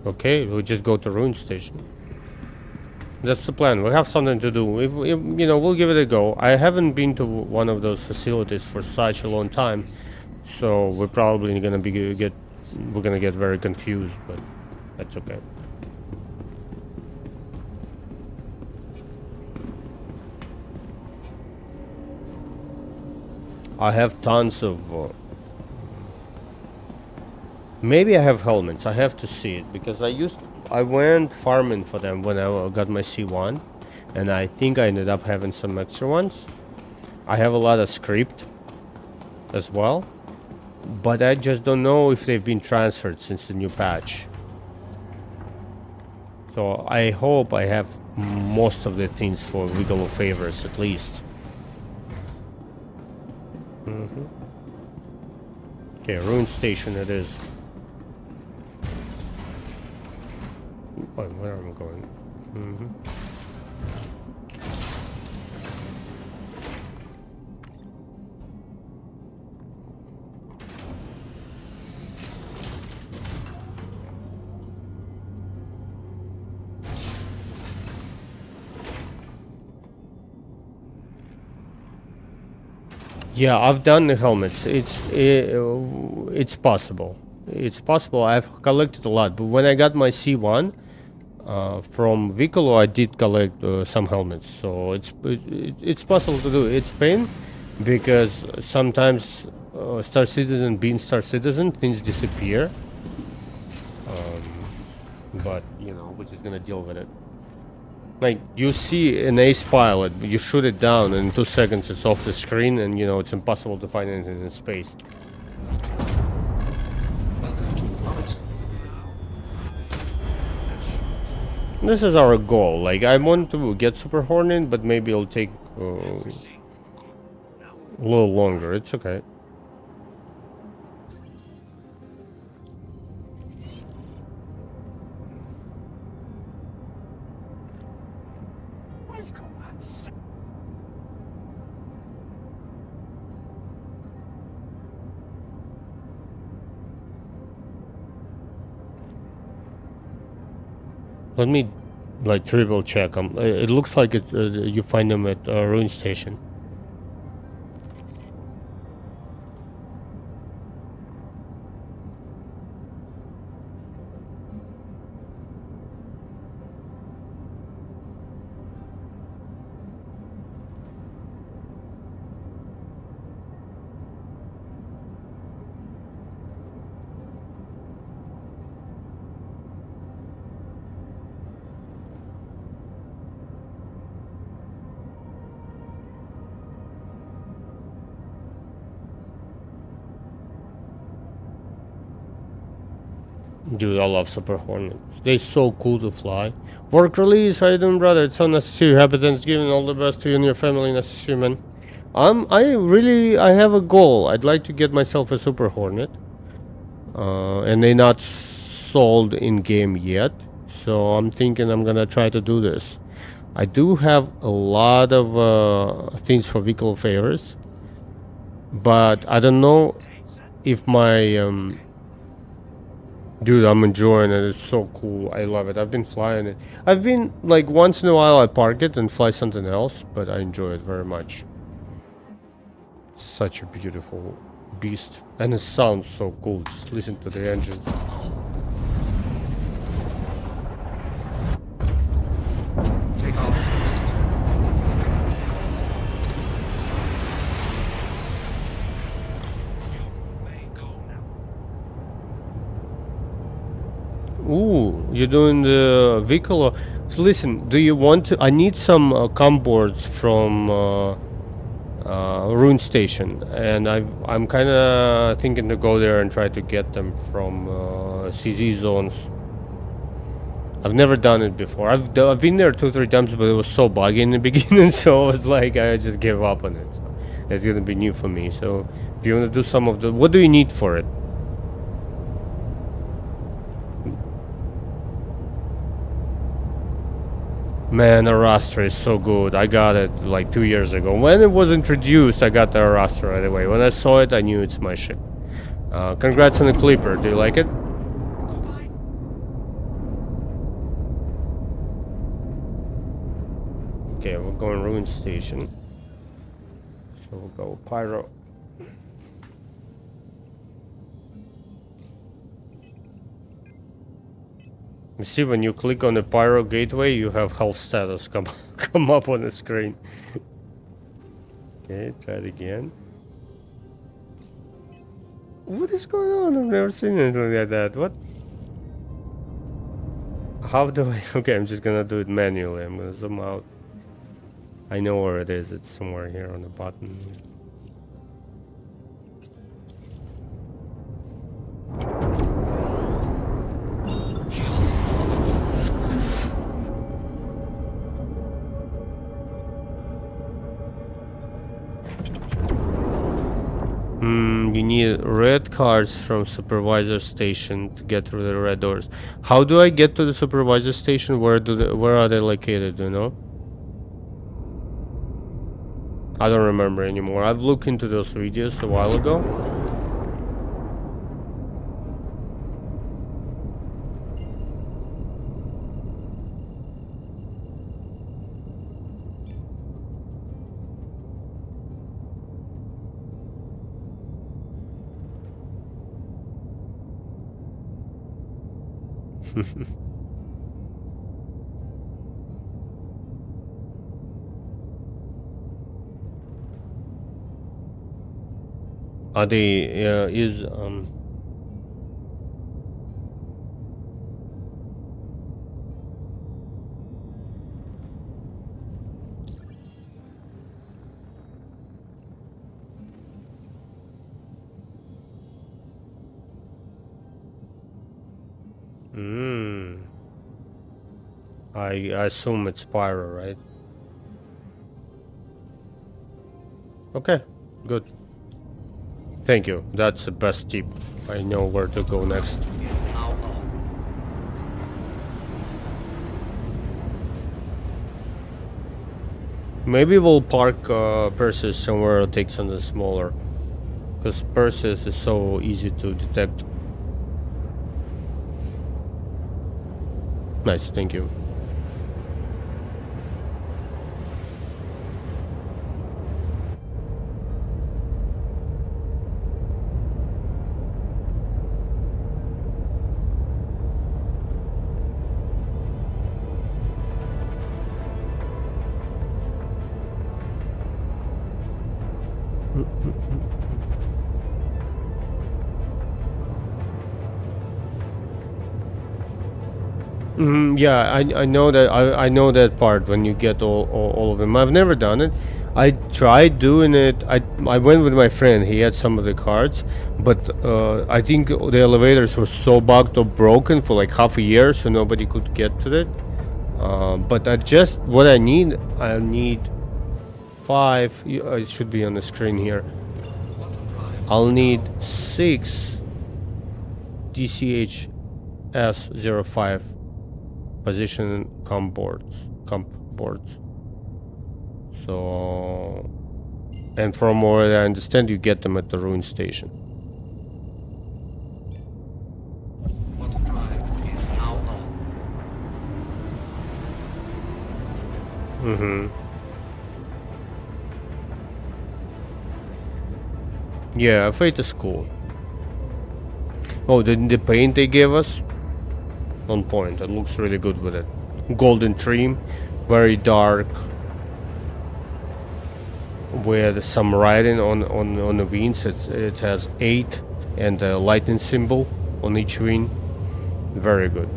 Okay, we'll just go to Rune Station. That's the plan. We have something to do. If you know, we'll give it a go. I haven't been to one of those facilities for such a long time, so we're probably gonna get very confused, but that's okay. I have tons of. Maybe I have helmets. I have to see it because I went farming for them when I got my C1, and I think I ended up having some extra ones. I have a lot of script as well, but I just don't know if they've been transferred since the new patch. So I hope I have most of the things for Wiggle of Favors at least. Okay, Rune Station it is. Where am I going? Yeah, I've done the helmets. It's possible. It's possible. I've collected a lot, but when I got my C1 from Vicolo, I did collect some helmets. So it's possible to do. It's pain because sometimes Star Citizen, being Star Citizen, things disappear. But you know, we're just gonna deal with it. Like, you see an ace pilot, you shoot it down, and in 2 seconds it's off the screen, and you know, it's impossible to find anything in space. Welcome to Roberts. This is our goal. Like, I want to get Super Hornet, but maybe it'll take a little longer. It's okay. Let me, like, triple check them. It looks like you find them at Rune Station. Dude, I love Super Hornets. They're so cool to fly. Work release, how you doing, brother? It's so nice to see you. Happy Thanksgiving. All the best to you and your family. Nice to see you, man. I have a goal. I'd like to get myself a Super Hornet. And they're not sold in game yet. So I'm thinking I'm gonna try to do this. I do have a lot of things for vehicle favors. But I don't know if my dude, I'm enjoying it. It's so cool. I love it. I've been flying it. I've been, like, once in a while I park it and fly something else, but I enjoy it very much. Such a beautiful beast. And it sounds so cool. Just listen to the engine. Take off complete. You may go now. Ooh, you're doing the vehicle. So listen, do you want to? I need some com boards from Rune Station, and I'm kind of thinking to go there and try to get them from CZ zones. I've never done it before. I've been there 2-3 times, but it was so buggy in the beginning, so I was like, I just gave up on it. So it's gonna be new for me. So if you want to do some of the, what do you need for it? Man, Arastra is so good. I got it like 2 years ago. When it was introduced, I got the Arastra right away. When I saw it, I knew it's my ship. Congrats on the Clipper. Do you like it? Okay, we're going Ruin Station. So we'll go Pyro. You see, when you click on the Pyro gateway, you have health status come up on the screen. Okay, try it again. What is going on? I've never seen anything like that. What? How do I? Okay, I'm just gonna do it manually. I'm gonna zoom out. I know where it is. It's somewhere here on the bottom. You need red cards from supervisor station to get through the red doors. How do I get to the supervisor station? Where are they located? Do you know? I don't remember anymore. I've looked into those videos a while ago. Are they is I assume it's Pyro, right? Okay, good. Thank you. That's the best tip. I know where to go next. Is now on. Maybe we'll park Perseus somewhere or take something smaller. Because Perseus is so easy to detect. Nice, thank you. Yeah, I know that I know that part when you get all of them. I've never done it. I tried doing it. I went with my friend. He had some of the cards, but I think the elevators were so bugged or broken for like half a year, so nobody could get to it. But what I need 5. It should be on the screen here. I'll need 6 DCHS-05 position comp boards. So, and from what I understand, you get them at the Ruin Station. Quantum drive is now on. Yeah, Fate is cool. Oh, the paint they gave us? On point. It looks really good with it. Golden trim, very dark, with some writing on the wings. It has 8 and a lightning symbol on each wing. Very good.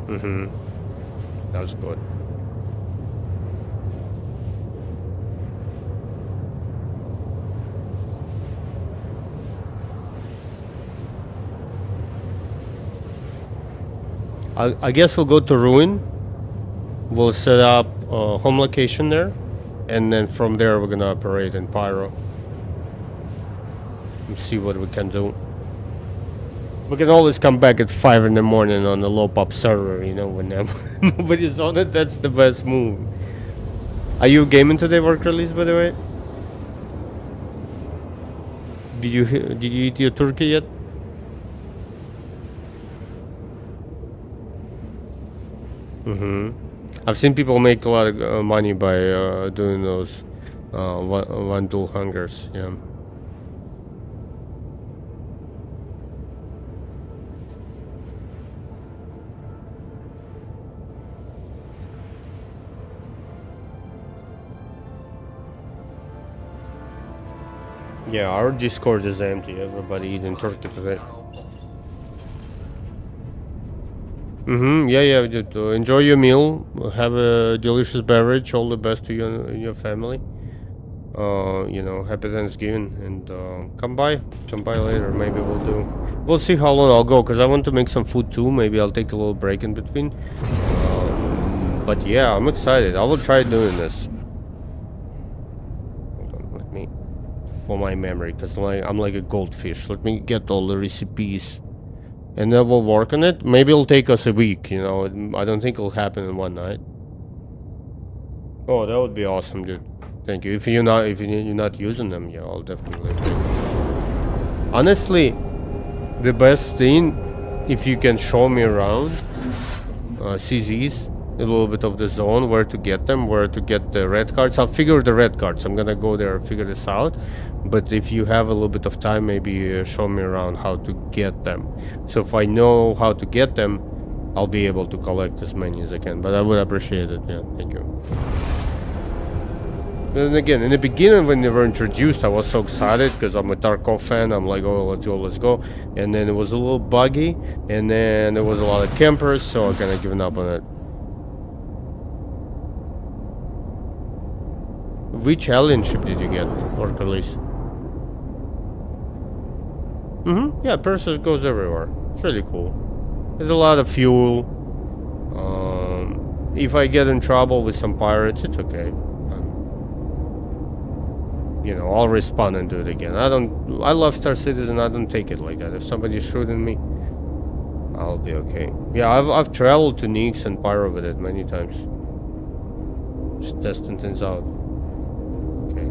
Mm-hmm. That's good. I guess we'll go to Ruin. We'll set up a home location there, and then from there we're gonna operate in Pyro and see what we can do. We can always come back at 5 in the morning on the low pop server, you know, when nobody's on it. That's the best move. Are you gaming today, work release, by the way? Did you eat your turkey yet? Mm-hmm. I've seen people make a lot of money by doing those one dual hungers. Yeah. Yeah, our Discord is empty. Everybody eating turkey today. Mm-hmm. Yeah. Just, enjoy your meal. Have a delicious beverage. All the best to you and your family. You know, happy Thanksgiving, and come by later. Maybe we'll see how long I'll go, because I want to make some food too. Maybe I'll take a little break in between. But yeah, I'm excited. I will try doing this. Hold on, let me, for my memory, because I'm like a goldfish. Let me get all the recipes, and then we'll work on it. Maybe it'll take us a week. You know, I don't think it'll happen in one night. Oh, that would be awesome, dude. Thank you. If you're not using them, yeah, I'll definitely take them. Honestly, the best thing, if you can show me around CZs, a little bit of the zone, where to get them, where to get the red cards. I'll figure the red cards. I'm gonna go there and figure this out. But if you have a little bit of time, maybe show me around how to get them. So if I know how to get them, I'll be able to collect as many as I can. But I would appreciate it. Yeah, thank you. And again, in the beginning when they were introduced, I was so excited because I'm a Tarkov fan. I'm like, oh, let's go. And then it was a little buggy, and then there was a lot of campers, so I kind of given up on it. Which alien ship did you get, or release? Mm-hmm. Yeah, Perseus goes everywhere. It's really cool. There's a lot of fuel. If I get in trouble with some pirates, it's okay. You know, I'll respawn and do it again. I love Star Citizen. I don't take it like that. If somebody's shooting me, I'll be okay. Yeah, I've traveled to Nix and Pyro with it many times. Just testing things out. Okay.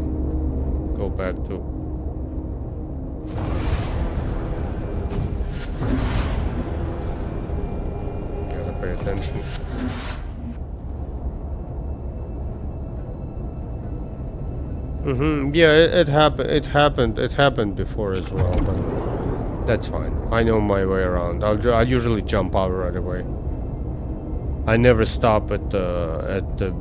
Go back to... Gotta pay attention. Mm-hmm. Yeah, it happened before as well, but that's fine. I know my way around. I usually jump out right away. I never stop at the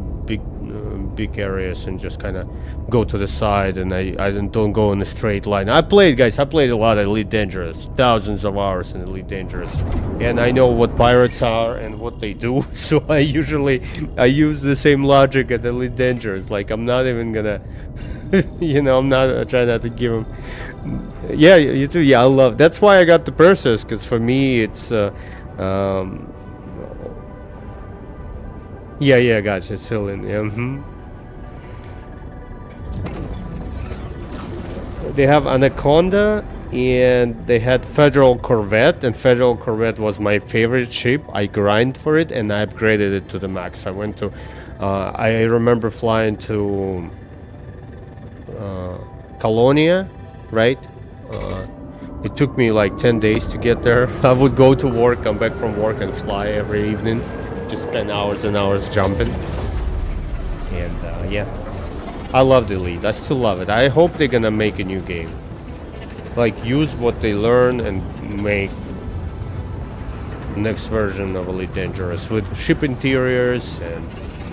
big areas and just kind of go to the side, and I don't go in a straight line. I played a lot of Elite Dangerous, thousands of hours in Elite Dangerous, and I know what pirates are and what they do. So I use the same logic at Elite Dangerous. Like, I'm not even gonna, you know, I try not to give them. Yeah, you too. Yeah, I love. That's why I got the Perseus, because for me it's yeah, gotcha. Still in. Yeah. Mm-hmm. They have Anaconda, and they had Federal Corvette, and Federal Corvette was my favorite ship. I grind for it, and I upgraded it to the max. I went to, I remember flying to Colonia, right? It took me like 10 days to get there. I would go to work, come back from work, and fly every evening. Just spend hours and hours jumping. And yeah, I love the Elite. I still love it. I hope they're gonna make a new game. Like, use what they learn and make next version of Elite Dangerous with ship interiors and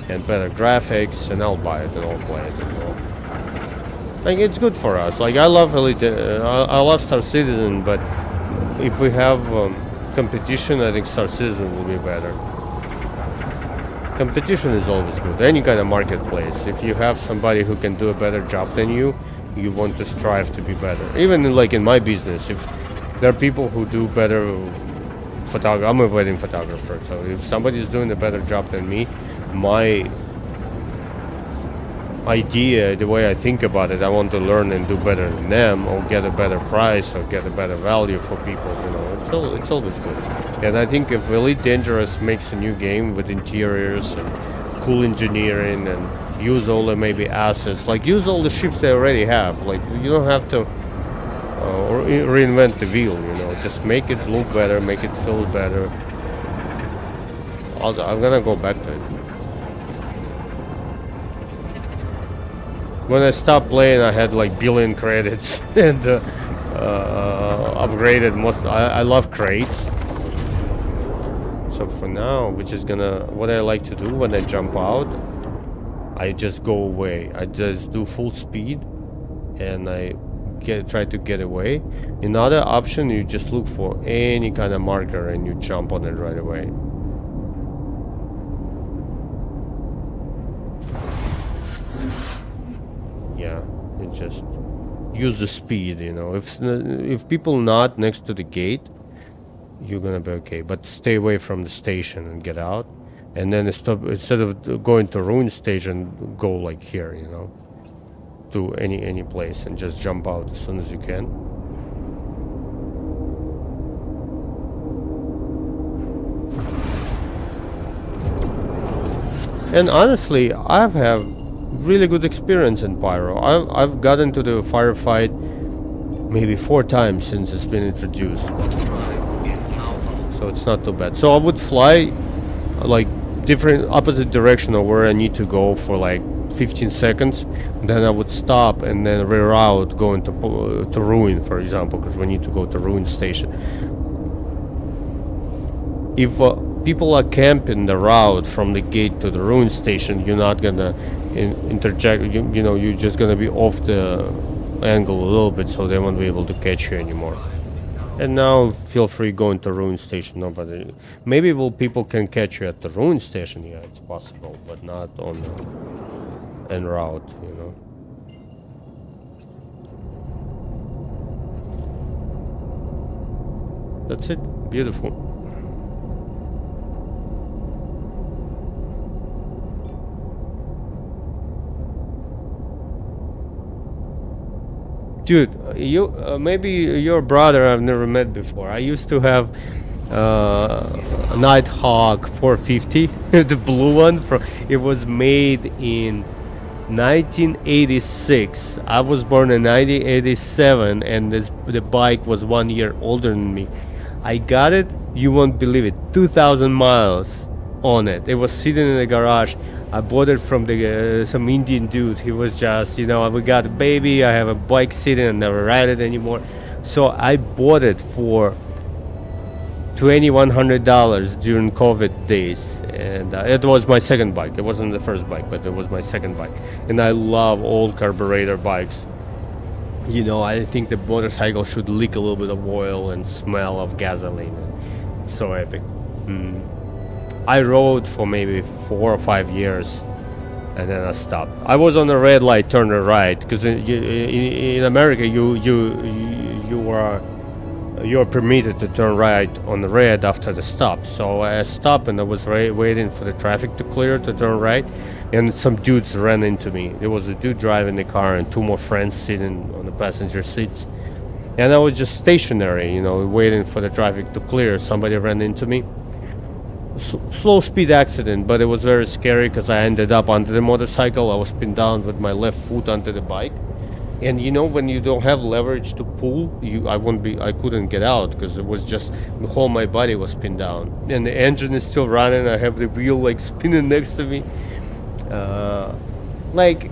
and better graphics, and I'll buy it and I'll play it as well. Like, it's good for us. Like, I love Elite, I love Star Citizen, but if we have competition, I think Star Citizen will be better. Competition is always good. Any kind of marketplace. If you have somebody who can do a better job than you, you want to strive to be better. Even like in my business, if there are people who do better photography, I'm a wedding photographer, so if somebody is doing a better job than me, my idea, the way I think about it, I want to learn and do better than them, or get a better price, or get a better value for people. You know, it's always good. And I think if Elite Dangerous makes a new game with interiors and cool engineering and use all the maybe assets, like use all the ships they already have. Like, you don't have to reinvent the wheel. You know, just make it look better, make it feel better. I'm gonna go back to it. When I stopped playing, I had like billion credits and upgraded most. I love crates. So for now, which is what I like to do when I jump out, I just go away. I just do full speed, and I try to get away. Another option, you just look for any kind of marker and you jump on it right away. Yeah, you just use the speed, you know. If people not next to the gate, you're gonna be okay. But stay away from the station and get out. And then instead of going to Ruin Station, go like here, you know, to any place and just jump out as soon as you can. And honestly, I've had really good experience in Pyro. I've gotten to the firefight maybe 4 times since it's been introduced. So it's not too bad. So I would fly like different opposite direction of where I need to go for like 15 seconds. Then I would stop and then reroute going to Ruin, for example, because we need to go to Ruin Station. If people are camping the route from the gate to the Ruin Station, you're not gonna interject. You know, you're just gonna be off the angle a little bit, so they won't be able to catch you anymore. And now feel free going to Ruin Station. Nobody, maybe people can catch you at the Ruin Station. Yeah, it's possible, but not on the en route, you know. That's it. Beautiful. Dude, you maybe your brother I've never met before. I used to have a Nighthawk 450, the blue one. It was made in 1986. I was born in 1987, and the bike was 1 year older than me. I got it, you won't believe it, 2,000 miles on it. It was sitting in the garage. I bought it from some Indian dude. He was just, you know, we got a baby, I have a bike sitting and never ride it anymore. So I bought it for $2,100 during COVID days. And it was my second bike. It wasn't the first bike, but it was my second bike. And I love old carburetor bikes. You know, I think the motorcycle should leak a little bit of oil and smell of gasoline. It's so epic. I rode for maybe 4 or 5 years, and then I stopped. I was on a red light, turned right, because in America you're permitted to turn right on the red after the stop. So I stopped and I was waiting for the traffic to clear to turn right, and some dudes ran into me. There was a dude driving the car and 2 more friends sitting on the passenger seats, and I was just stationary, you know, waiting for the traffic to clear. Somebody ran into me. Slow speed accident, but it was very scary because I ended up under the motorcycle. I was pinned down with my left foot onto the bike, and you know, when you don't have leverage to pull, I couldn't get out because it was just the whole my body was pinned down, and the engine is still running. I have the wheel like spinning next to me. Like,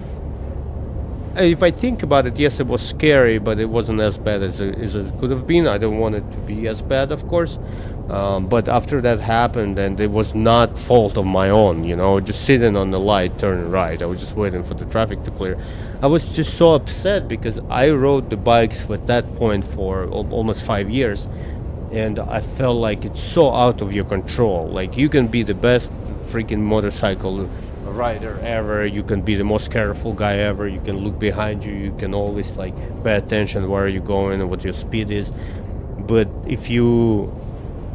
if I think about it, yes, it was scary, but it wasn't as bad as it could have been. I don't want it to be as bad, of course. But after that happened, and it was not fault of my own, you know, just sitting on the light, turning right. I was just waiting for the traffic to clear. I was just so upset because I rode the bikes at that point for almost 5 years, and I felt like it's so out of your control. Like, you can be the best freaking motorcycle rider ever, you can be the most careful guy ever, you can look behind you, you can always like pay attention where you're going and what your speed is. But if you,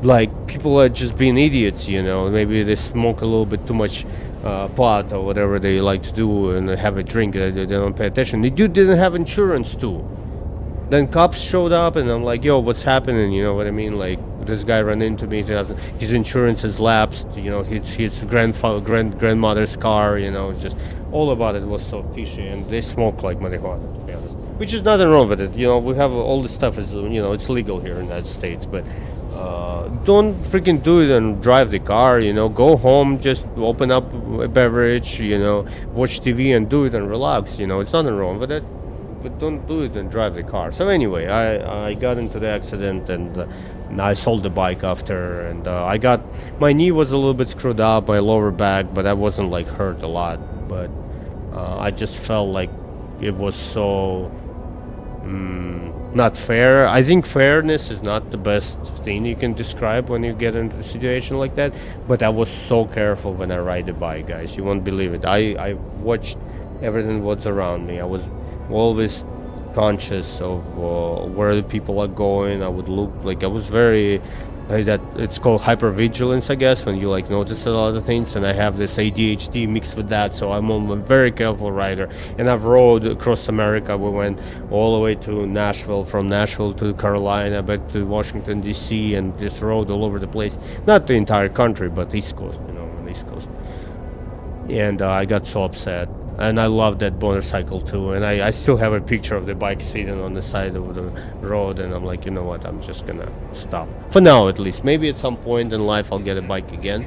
like, people are just being idiots, you know, maybe they smoke a little bit too much pot or whatever they like to do, and they have a drink, they don't pay attention. The dude didn't have insurance too. Then cops showed up, and I'm like, yo, what's happening? You know what I mean? Like, this guy ran into me. His insurance has lapsed. You know, his grandmother's car. You know, just all about it was so fishy. And they smoke like marijuana, to be honest. Which is nothing wrong with it. You know, we have all this stuff is, you know, it's legal here in the United States. But don't freaking do it and drive the car. You know, go home, just open up a beverage. You know, watch TV and do it and relax. You know, it's nothing wrong with it. But don't do it and drive the car. So anyway, I got into the accident, and I sold the bike after, and I got, my knee was a little bit screwed up, my lower back, but I wasn't like hurt a lot. But I just felt like it was so not fair. I think fairness is not the best thing you can describe when you get into a situation like that. But I was so careful when I ride the bike, guys. You won't believe it. I watched everything what's around me. I was always conscious of where the people are going. I would look, like, I was very that it's called hypervigilance, I guess, when you like notice a lot of things, and I have this ADHD mixed with that, so I'm a very careful rider. And I've rode across America. We went all the way to Nashville, from Nashville to Carolina, back to Washington DC, and just rode all over the place. Not the entire country, but East Coast, you know, on the East Coast. And I got so upset. And I love that motorcycle too, and I still have a picture of the bike sitting on the side of the road, and I'm like, you know what, I'm just gonna stop. For now, at least. Maybe at some point in life I'll get a bike again,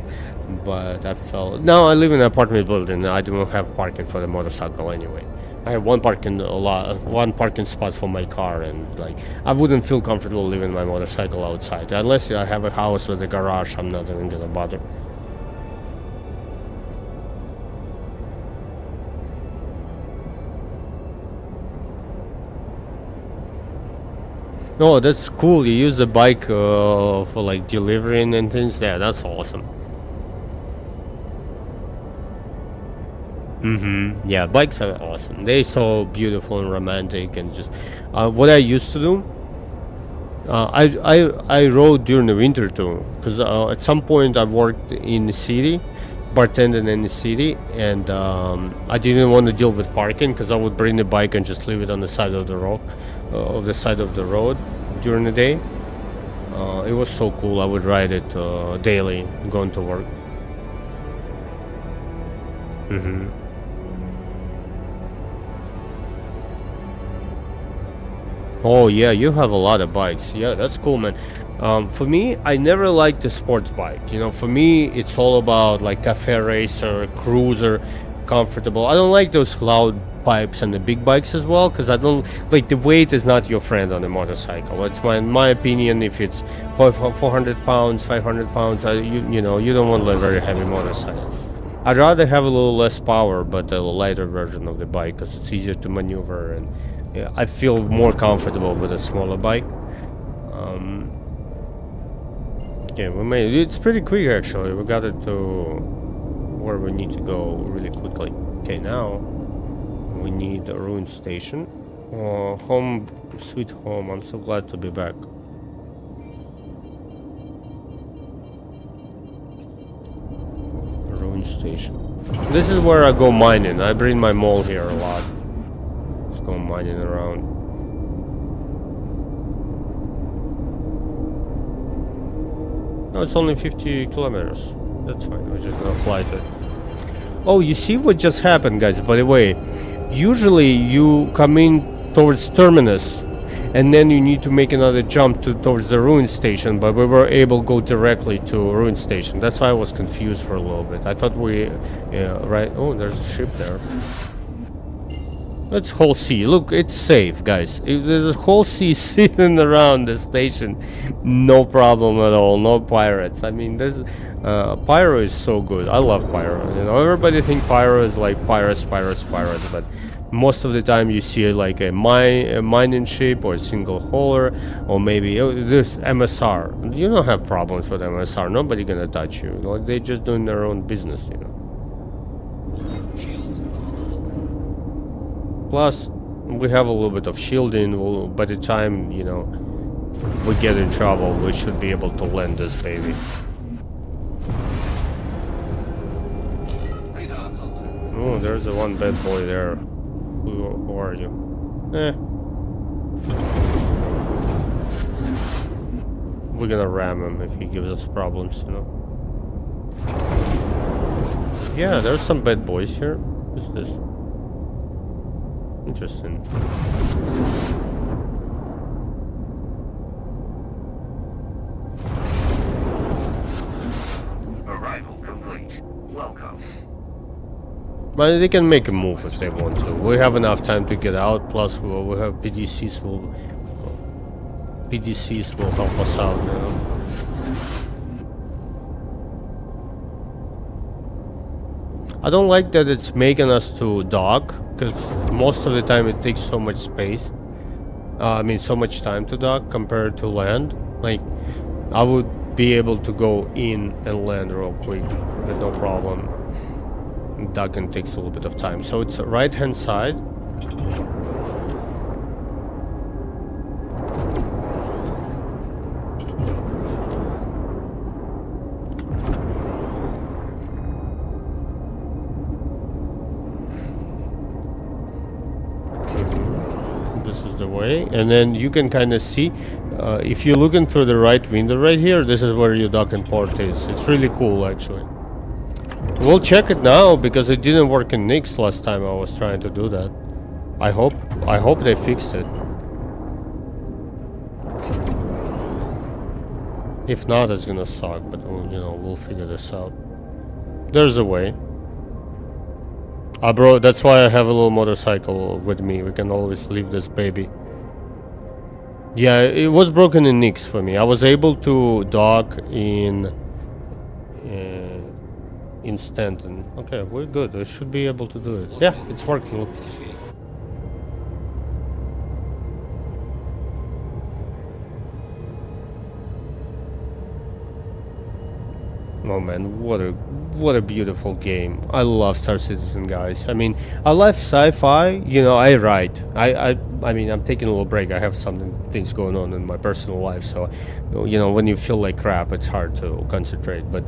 but I felt... Now I live in an apartment building, and I don't have parking for the motorcycle anyway. I have one parking spot for my car, and like, I wouldn't feel comfortable leaving my motorcycle outside. Unless I have a house with a garage, I'm not even gonna bother. No, that's cool. You use the bike for like delivering and things. Yeah, that's awesome. Yeah, bikes are awesome. They're so beautiful and romantic, and just what I used to do. I rode during the winter too, because at some point I worked in the city, bartending in the city, and I didn't want to deal with parking, because I would bring the bike and just leave it on the side of the road during the day. It was so cool. I would ride it daily going to work. Oh yeah, you have a lot of bikes. Yeah, that's cool, man. For me, I never liked the sports bike. You know, for me, it's all about like cafe racer, cruiser, comfortable. I don't like those loud pipes and the big bikes as well, because I don't like, the weight is not your friend on a motorcycle. It's my opinion. If it's 400 pounds, 500 pounds, you know, you don't want a very heavy motorcycle. I'd rather have a little less power, but a lighter version of the bike, because it's easier to maneuver, and yeah, I feel more comfortable with a smaller bike. Yeah, we made it. It's pretty quick actually. We got it to where we need to go really quickly. Okay, now we need a ruin station. Home, sweet home. I'm so glad to be back. Ruin station. This is where I go mining. I bring my mole here a lot. Just go mining around. No, it's only 50 kilometers. That's fine. We're just gonna fly to it. Oh, you see what just happened, guys? By the way, usually you come in towards terminus, and then you need to make another jump towards the ruin station, but we were able to go directly to ruin station. That's why I was confused for a little bit. I thought we... Yeah, right. Oh, there's a ship there. It's whole sea. Look, it's safe, guys. If there's a whole sea sitting around the station, no problem at all. No pirates. I mean, this Pyro is so good. I love Pyro. You know, everybody think Pyro is like pirates, but most of the time you see it like a mining ship or a single hauler, or maybe this MSR. You don't have problems with MSR. Nobody gonna touch you. Like, they're just doing their own business, you know. Shields on. Plus, we have a little bit of shielding. By the time, you know, we get in trouble, we should be able to land this baby. Radar contact. Oh, there's a one bad boy there. Who are you? We're gonna ram him if he gives us problems, you know. Yeah, there's some bad boys here. Who's this? Interesting. Arrival complete. Welcome. But they can make a move if they want to. We have enough time to get out. Plus, we have PDCs will help us out. You know? I don't like that it's making us to dock, because most of the time it takes so much space. I mean, so much time to dock compared to land. Like, I would be able to go in and land real quick with no problem. Docking takes a little bit of time. So it's right hand side. This is the way, and then you can kind of see if you're looking through the right window right here, this is where your docking port is. It's really cool, actually. We'll check it now because it didn't work in Nix last time I was trying to do that. I hope they fixed it. If not, it's gonna suck, but you know, we'll figure this out. There's a way. Bro, that's why I have a little motorcycle with me. We can always leave this baby. Yeah, it was broken in Nix for me. I was able to dock in Stanton. Okay, we're good. We should be able to do it. Yeah, it's working. Look. Oh man, what a beautiful game. I love Star Citizen, guys. I mean, I love sci-fi. You know, I write. I mean, I'm taking a little break. I have things going on in my personal life, so you know, when you feel like crap, it's hard to concentrate. But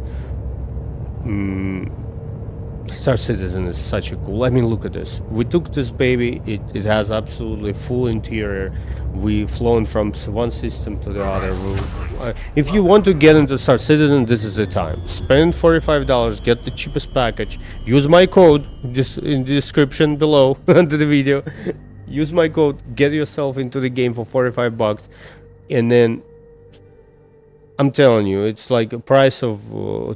Star Citizen is such a cool. I mean, look at this. We took this baby. It has absolutely full interior. We've flown from one system to the other. If you want to get into Star Citizen, this is the time. Spend $45. Get the cheapest package. Use my code just in the description below under the video. Use my code. Get yourself into the game for $45, and then I'm telling you, it's like a price of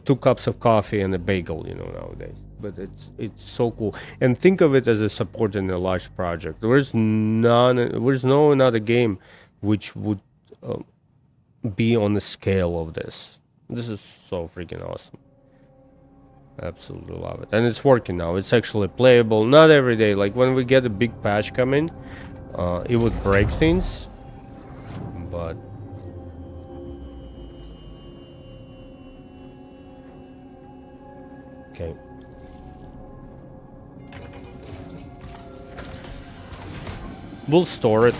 2 cups of coffee and a bagel, you know, nowadays. But it's so cool. And think of it as a support in a large project. There's no another game which would be on the scale of this. This is so freaking awesome. Absolutely love it. And it's working now. It's actually playable. Not every day. Like when we get a big patch coming, it would break things. But okay. We'll store it.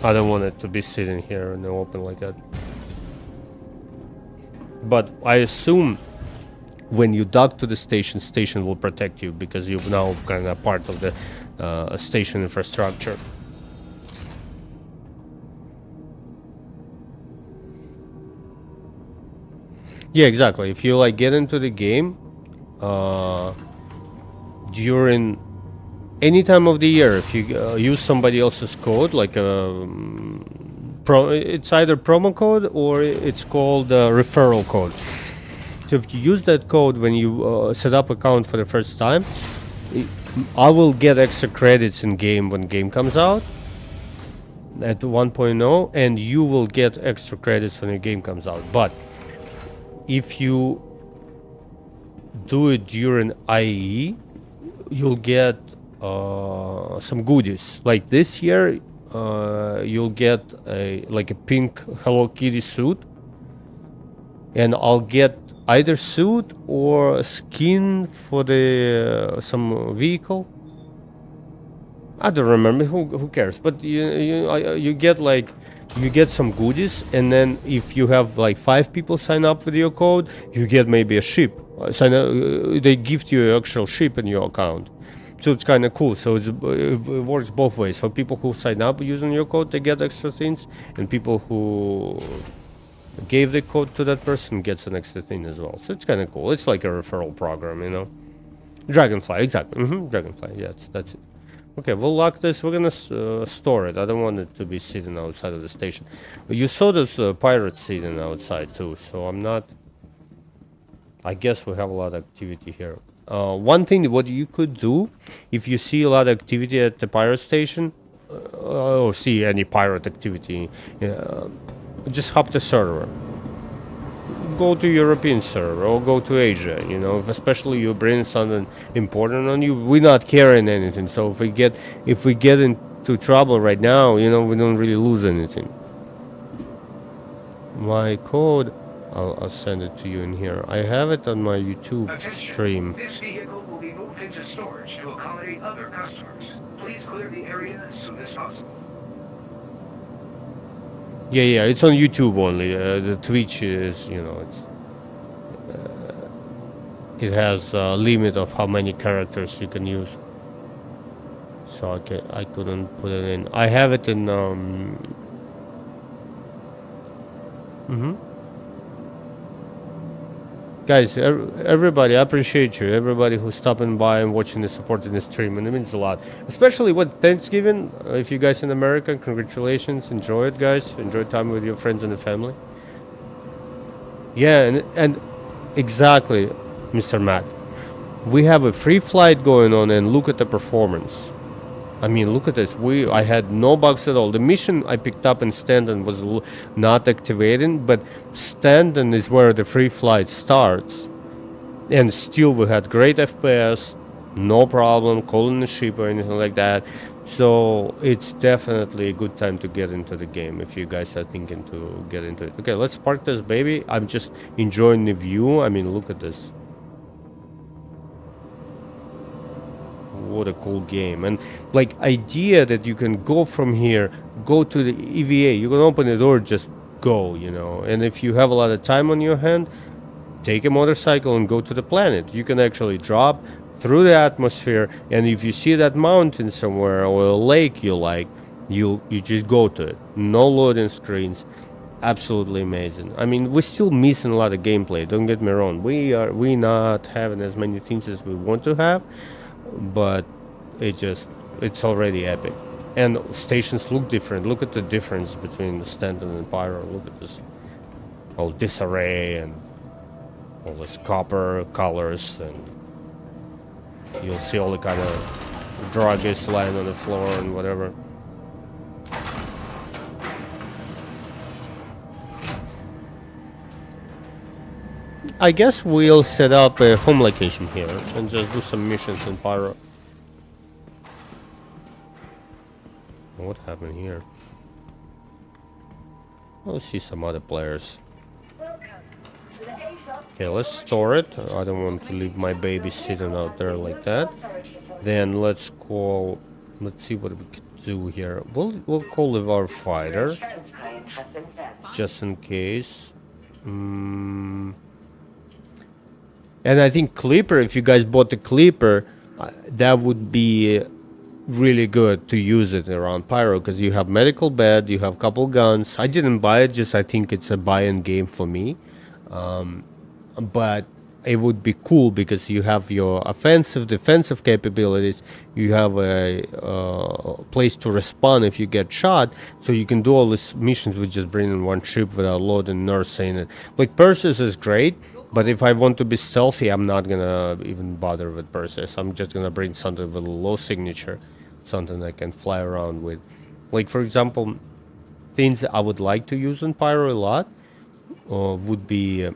I don't want it to be sitting here in the open like that. But I assume when you dock to the station will protect you because you're now kind of part of the station infrastructure. Yeah, exactly. If you like get into the game during any time of the year, if you use somebody else's code, like it's either promo code or it's called referral code. So if you use that code when you set up account for the first time, I will get extra credits in game when game comes out at 1.0, and you will get extra credits when your game comes out. But if you do it during IE, you'll get some goodies. Like this year, you'll get a pink Hello Kitty suit, and I'll get either suit or skin for the some vehicle. I don't remember. Who cares? But you get you get some goodies, and then if you have like 5 people sign up with your code, you get maybe a ship. They gift you an actual ship in your account, so it's kind of cool. So it works both ways. For people who sign up using your code, they get extra things, and people who gave the code to that person gets an extra thing as well. So it's kind of cool. It's like a referral program, you know. Dragonfly, exactly. Dragonfly. Yeah, that's it. Okay, we'll lock this. We're gonna store it. I don't want it to be sitting outside of the station. You saw those pirates sitting outside too, so I'm not. I guess we have a lot of activity here. One thing, what you could do, if you see a lot of activity at the pirate station, or see any pirate activity, just hop the server. Go to European server or go to Asia, you know, especially you bring something important on you, we're not carrying anything, so if we get into trouble right now, you know, we don't really lose anything. My code, I'll send it to you in here. I have it on my YouTube stream. This vehicle will be moved into storage to accommodate other customers. Please clear the area as soon as possible. Yeah, it's on YouTube only. The Twitch is, you know, it has a limit of how many characters you can use. So I couldn't put it in. I have it in Guys, everybody, I appreciate you. Everybody who's stopping by and watching and supporting the stream, and it means a lot. Especially with Thanksgiving. If you guys in America, congratulations. Enjoy it, guys. Enjoy time with your friends and the family. Yeah, and exactly, Mr. Matt. We have a free flight going on, and look at the performance. I mean, look at this. I had no bugs at all. The mission I picked up in Stanton was not activating, but Stanton is where the free flight starts. And still we had great FPS, no problem calling the ship or anything like that. So it's definitely a good time to get into the game if you guys are thinking to get into it. Okay, let's park this baby. I'm just enjoying the view. I mean, look at this. What a cool game. And like idea that you can go from here, go to the EVA, you can open the door, just go, you know. And if you have a lot of time on your hand, take a motorcycle and go to the planet. You can actually drop through the atmosphere, and if you see that mountain somewhere or a lake you like, you just go to it. No loading screens. Absolutely amazing. I mean, we're still missing a lot of gameplay, don't get me wrong. We not having as many things as we want to have, but it's already epic. And stations look different. Look at the difference between Stanton and Pyro. Look at this whole disarray and all this copper colors, and you'll see all the kind of druggies lying on the floor and whatever. I guess we'll set up a home location here and just do some missions in Pyro. What happened here? Let's see some other players. Okay, let's store it. I don't want to leave my baby sitting out there like that. Then let's call. Let's see what we can do here. We'll call our fighter, just in case. And I think Clipper, if you guys bought the Clipper, that would be really good to use it around Pyro, because you have medical bed, you have a couple guns. I didn't buy it, just I think it's a buy-in game for me. But it would be cool because you have your offensive, defensive capabilities. You have a place to respond if you get shot, so you can do all these missions with just bringing one ship without loading, nursing it. Like Perseus is great, but if I want to be stealthy, I'm not gonna even bother with Perseus. I'm just gonna bring something with a low signature, something I can fly around with. Like for example, things I would like to use in Pyro a lot would be, I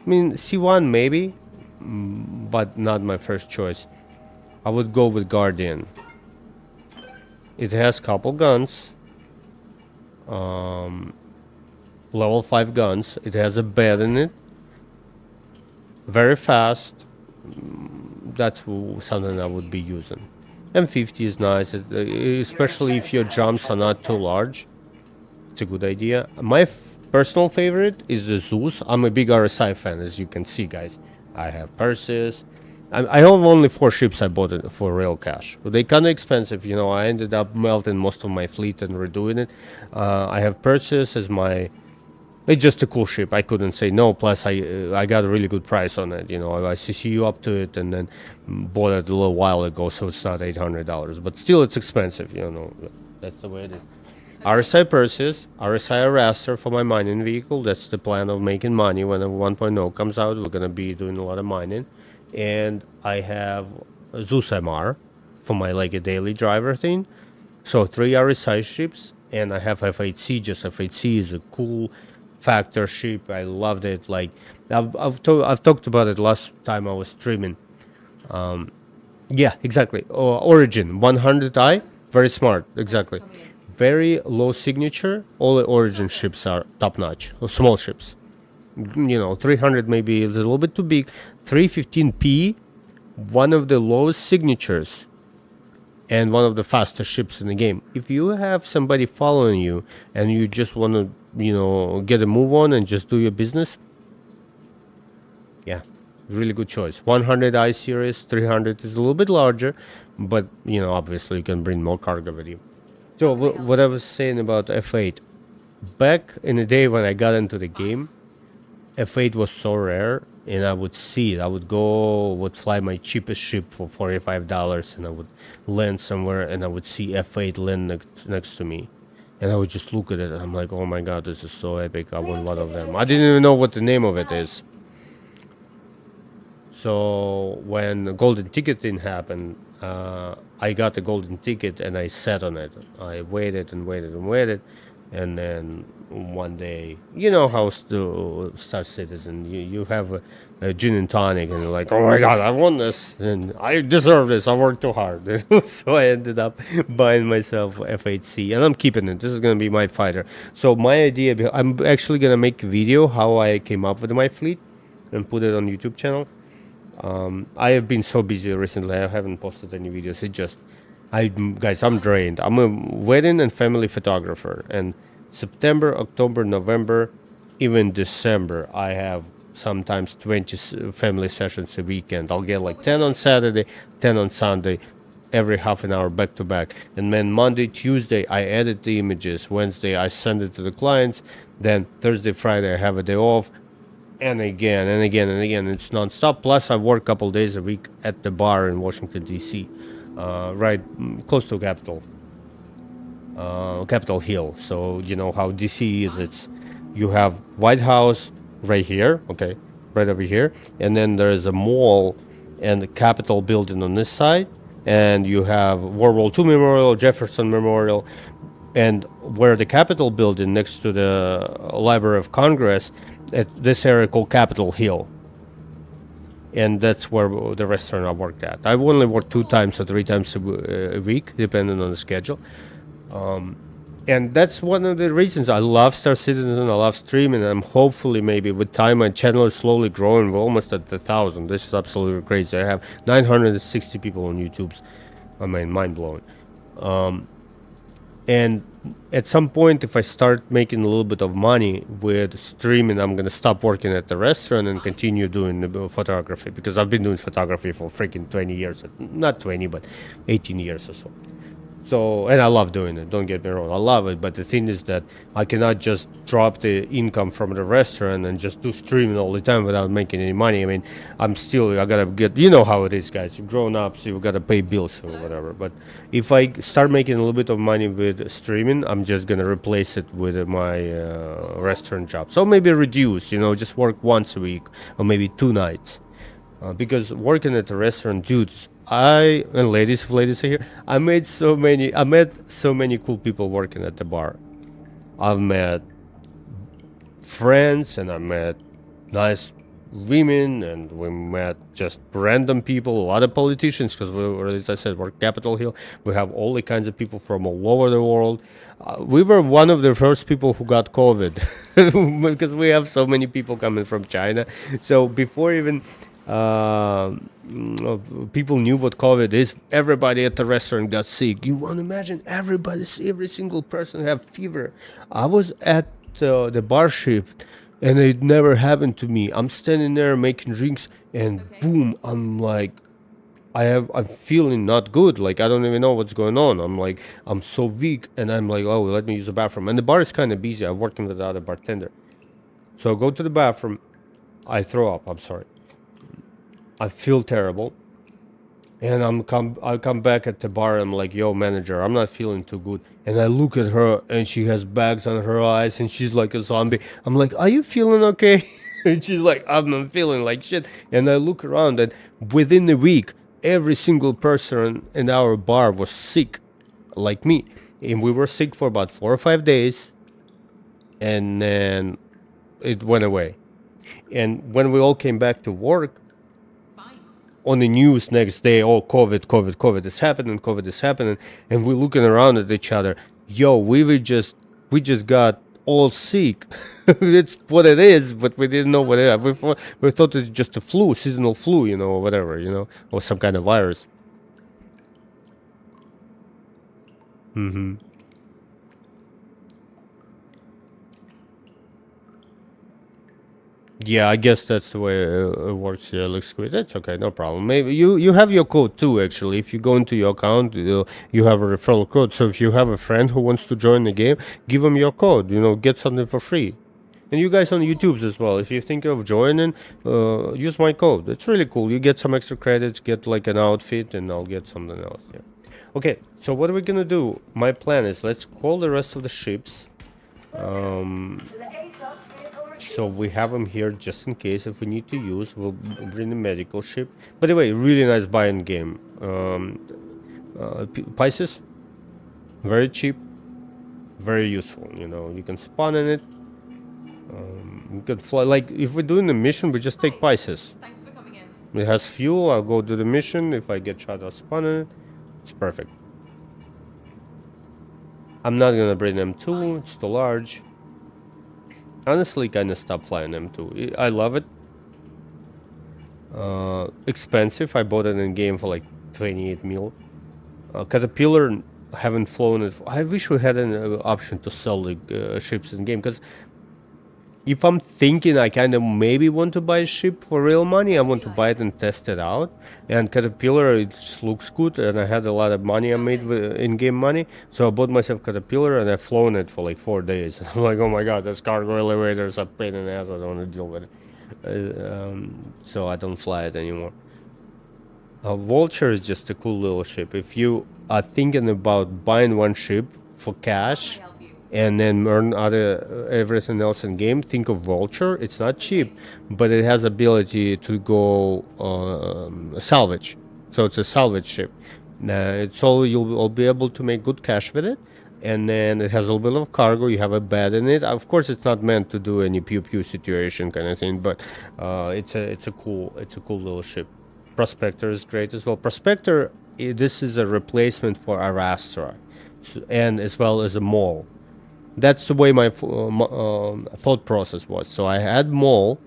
mean, C1 maybe, but not my first choice. I would go with Guardian. It has couple guns, level 5 guns. It has a bed in it. Very fast. That's something I would be using. M50 is nice, especially if your jumps are not too large. It's a good idea. My personal favorite is the Zeus. I'm a big RSI fan, as you can see, guys. I have Perseus. I have only 4 ships I bought it for real cash. They kind of expensive, you know. I ended up melting most of my fleet and redoing it. I have Perseus as my... It's just a cool ship. I couldn't say no. Plus, I got a really good price on it. You know, I CCU up to it and then bought it a little while ago, so it's not $800. But still, it's expensive. You know, that's the way it is. RSI Perseus, RSI Raster for my mining vehicle. That's the plan of making money when a 1.0 comes out. We're gonna be doing a lot of mining, and I have Zeus MR for my like a daily driver thing. So 3 RSI ships, and I have F8C. Just F8C is a cool factor ship. I loved it. Like I've talked about it last time I was streaming. Yeah, exactly. Origin 100i, very smart. Exactly. Very low signature. All the Origin ships are top notch. Or small ships. You know, 300 maybe is a little bit too big. 315p, one of the lowest signatures and one of the fastest ships in the game. If you have somebody following you and you just want to, you know, get a move on and just do your business, yeah, really good choice. 100i series, 300 is a little bit larger, but you know, obviously you can bring more cargo with you. So what I was saying about F8, back in the day when I got into the game, F8 was so rare, and I would see it. I would fly my cheapest ship for $45, and I would land somewhere, and I would see F8 land next to me, and I would just look at it, and I'm like, oh my god, this is so epic. I want a lot of them. I didn't even know what the name of it is. So when the golden ticket thing happened, I got the golden ticket and I sat on it. I waited and waited and waited, and then one day, you know how Star Citizen, you have a gin and tonic, and you're like, oh my god, I won this, and I deserve this. I worked too hard. So I ended up buying myself F8C, and I'm keeping it. This is gonna be my fighter. So my idea, I'm actually gonna make a video how I came up with my fleet and put it on YouTube channel. I have been so busy recently. I haven't posted any videos. It just, guys, I'm drained. I'm a wedding and family photographer, and September, October, November, even December, I have sometimes 20 family sessions a weekend. I'll get like 10 on Saturday, 10 on Sunday, every half an hour back to back. And then Monday, Tuesday, I edit the images. Wednesday, I send it to the clients. Then Thursday, Friday, I have a day off. And again, and again, and again. It's nonstop. Plus, I work a couple days a week at the bar in Washington, D.C., right close to Capitol Hill. So, you know how D.C. is. You have White House right here, okay, right over here. And then there's a mall and the Capitol building on this side. And you have World War II Memorial, Jefferson Memorial. And where the Capitol building next to the Library of Congress, at this area called Capitol Hill. And that's where the restaurant I worked at. I've only worked 2 times or 3 times a week, depending on the schedule. And that's one of the reasons I love Star Citizen. I love streaming. I'm hopefully maybe with time my channel is slowly growing. We're almost at 1,000. This is absolutely crazy. I have 960 people on YouTube. I mean, mind blowing. And at some point, if I start making a little bit of money with streaming, I'm going to stop working at the restaurant and continue doing the photography, because I've been doing photography for freaking 20 years. Not 20, but 18 years or so. So, and I love doing it, don't get me wrong, I love it, but the thing is that I cannot just drop the income from the restaurant and just do streaming all the time without making any money. I mean, I gotta get, you know how it is, guys, you're grown ups, you gotta pay bills or whatever. But if I start making a little bit of money with streaming, I'm just gonna replace it with my restaurant job. So maybe reduce, just work once a week or maybe 2 nights. Because working at a restaurant, dudes, and ladies, if ladies are here, I met so many cool people working at the bar. I've met friends and I met nice women, and we met just random people, a lot of politicians, because as I said, we're Capitol Hill. We have all the kinds of people from all over the world. We were one of the first people who got COVID because we have so many people coming from China. So before even people knew what COVID is, everybody at the restaurant got sick. You want to imagine every single person have fever. I was at the bar shift and it never happened to me. I'm standing there making drinks and boom, I'm like, I'm feeling not good. Like, I don't even know what's going on. I'm so weak, and I'm like, oh, let me use the bathroom. And the bar is kind of busy. I'm working with the other bartender. So I go to the bathroom. I throw up. I'm sorry. I feel terrible. And I come back at the bar. I'm like, yo, manager, I'm not feeling too good. And I look at her, and she has bags on her eyes, and she's like a zombie. I'm like, are you feeling okay? And she's like, I'm not feeling like shit. And I look around, and within a week, every single person in our bar was sick, like me. And we were sick for about 4 or 5 days, and then it went away. And when we all came back to work, on the news next day, oh, COVID is happening, COVID is happening, and we're looking around at each other. Yo, we just got all sick. It's what it is, but we didn't know what it is. We thought it's just a flu, seasonal flu, or whatever, or some kind of virus. Mm-hmm. Yeah, I guess that's the way it works. Yeah, looks good. That's okay, no problem. Maybe you have your code too. Actually, if you go into your account, you have a referral code. So if you have a friend who wants to join the game, give them your code. Get something for free. And you guys on YouTube as well, if you think of joining, use my code. It's really cool. You get some extra credits, get like an outfit, and I'll get something else. Yeah. Okay. So what are we gonna do? My plan is let's call the rest of the ships. So we have them here just in case if we need to use. We'll bring the medical ship. By the way, really nice buying game. Pisces, very cheap, very useful. You can spawn in it. You can fly. Like if we're doing the mission, we just take Pisces. Thanks for coming in. It has fuel. I'll go do the mission. If I get shot, I'll spawn in it. It's perfect. I'm not gonna bring M2. It's too large. Honestly, kind of stopped flying M2. I love it. Expensive. I bought it in game for like 28 mil. Caterpillar, haven't flown it. I wish we had an option to sell the ships in game, because if I'm thinking I kind of maybe want to buy a ship for real money, I want to buy it and test it out. And Caterpillar, it just looks good, and I had a lot of money I made with in-game money, so I bought myself Caterpillar and I've flown it for like 4 days. I'm like, oh my god, this cargo elevator is a pain in the ass. I don't want to deal with it. So I don't fly it anymore. Vulture is just a cool little ship. If you are thinking about buying one ship for cash and then earn everything else in game, think of Vulture. It's not cheap, but it has ability to go salvage. So it's a salvage ship. You'll be able to make good cash with it, and then it has a little bit of cargo. You have a bed in it. Of course, it's not meant to do any pew pew situation kind of thing, but it's a cool little ship. Prospector is great as well. Prospector, this is a replacement for Arastra, and as well as a mole. That's the way my thought process was. So I had mole,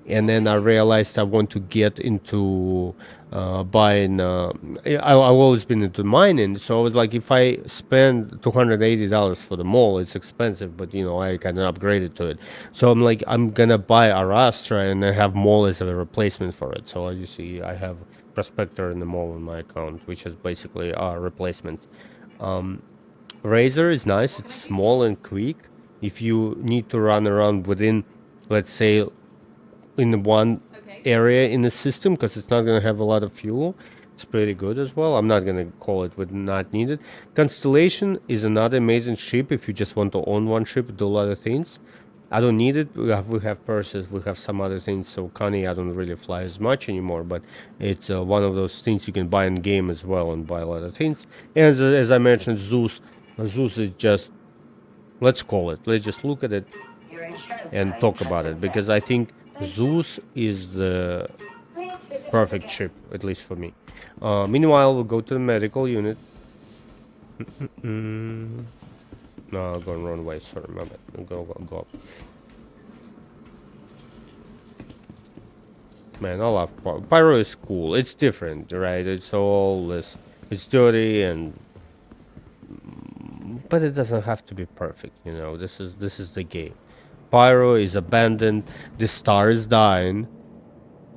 and then I realized I want to get into buying. I've always been into mining, so I was like, if I spend $280 for the mole, it's expensive, but I kind of upgraded to it. So I'm like, I'm gonna buy Arastra, and I have mole as a replacement for it. So you see, I have Prospector and the mole in my account, which is basically our replacement. Razor is nice. It's small and quick. If you need to run around within, let's say, in one area in the system, because it's not going to have a lot of fuel, it's pretty good as well. I'm not going to call it with not needed. Constellation is another amazing ship if you just want to own one ship, do a lot of things. I don't need it. We have purses, we have some other things. So Connie, I don't really fly as much anymore, but it's one of those things you can buy in game as well and buy a lot of things. And as I mentioned, Zeus is just, let's call it, let's just look at it and talk about it, because I think Zeus is the perfect ship, at least for me. Meanwhile, we'll go to the medical unit. No, going wrong way. Sorry, my bad. Go up. Man, I love Pyro. Is cool. It's different, right? It's all this. It's dirty but it doesn't have to be perfect. You know, this is the game. Pyro is abandoned. The star is dying.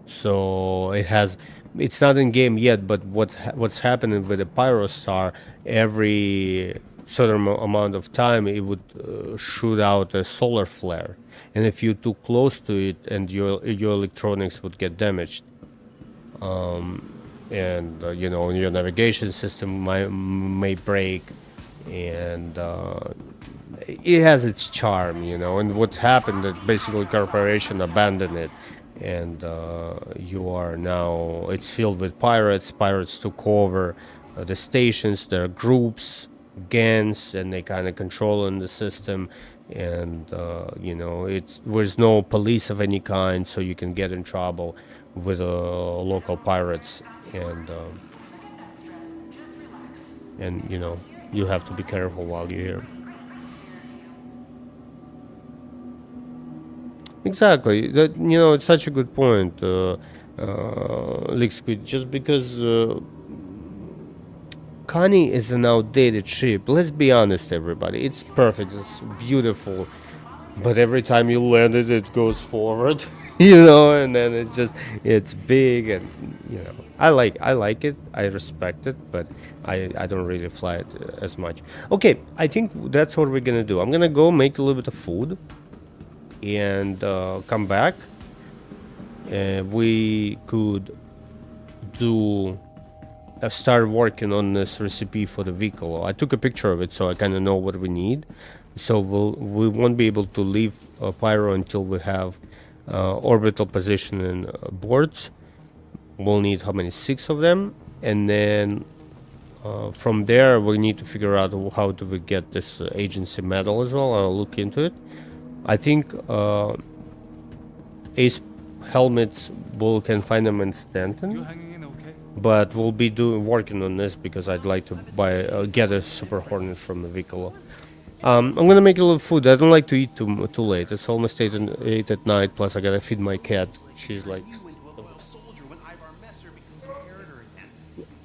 So it's not in game yet, but what's happening with the Pyro star, every certain amount of time it would shoot out a solar flare, and if you're too close to it, and your electronics would get damaged, and your navigation system may break, and it has its charm, and what's happened that basically corporation abandoned it, and you are now, it's filled with pirates took over the stations, there are groups, gangs, and they kind of controlling the system, and there's no police of any kind, so you can get in trouble with local pirates, and you have to be careful while you're here. Exactly. That it's such a good point, Licksquid. Just because Connie is an outdated ship. Let's be honest, everybody. It's perfect. It's beautiful, but every time you land it, it goes forward. And then it's big, and I like it. I respect it, but I don't really fly it as much. Okay, I think that's what we're gonna do. I'm gonna go make a little bit of food and come back. We could start working on this recipe for the vehicle. I took a picture of it, so I kind of know what we need. So we won't be able to leave Pyro until we have orbital position and boards. We'll need how many? 6 of them, and then from there we need to figure out how do we get this agency medal as well. I'll look into it. I think Ace helmets, we can find them in Stanton, but we'll be working on this because I'd like to get a Super Hornet from the vehicle. I'm gonna make a little food. I don't like to eat too late. It's almost 8 at night. Plus, I gotta feed my cat. She's like,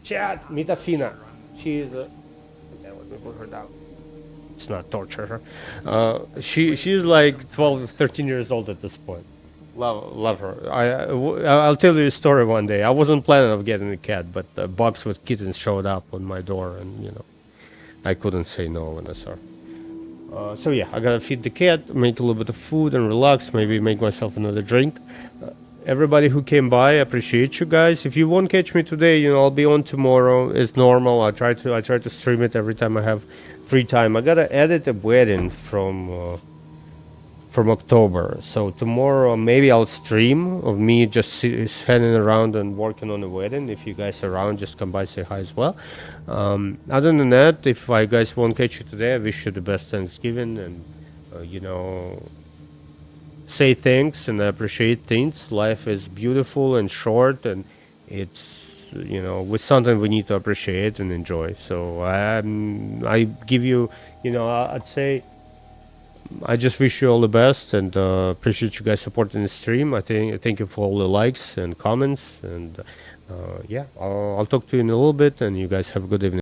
chat, Mitafina. She is a. Let me put her down. It's not torture her. She's like 12, 13 years old at this point. Love her. I'll tell you a story one day. I wasn't planning of getting a cat, but a box with kittens showed up on my door, and I couldn't say no when I saw her. So yeah, I gotta feed the cat, make a little bit of food, and relax. Maybe make myself another drink. Everybody who came by, I appreciate you guys. If you won't catch me today, I'll be on tomorrow as normal. I try to stream it every time I have free time. I gotta edit a wedding from October, so tomorrow maybe I'll stream of me just heading around and working on the wedding. If you guys are around, just come by, say hi as well. Other than that, if I guys won't catch you today, I wish you the best Thanksgiving, and say thanks and appreciate things. Life is beautiful and short, and it's with something we need to appreciate and enjoy. So I give you, I'd say I just wish you all the best, and appreciate you guys supporting the stream. Thank you for all the likes and comments, and yeah, I'll talk to you in a little bit, and you guys have a good evening.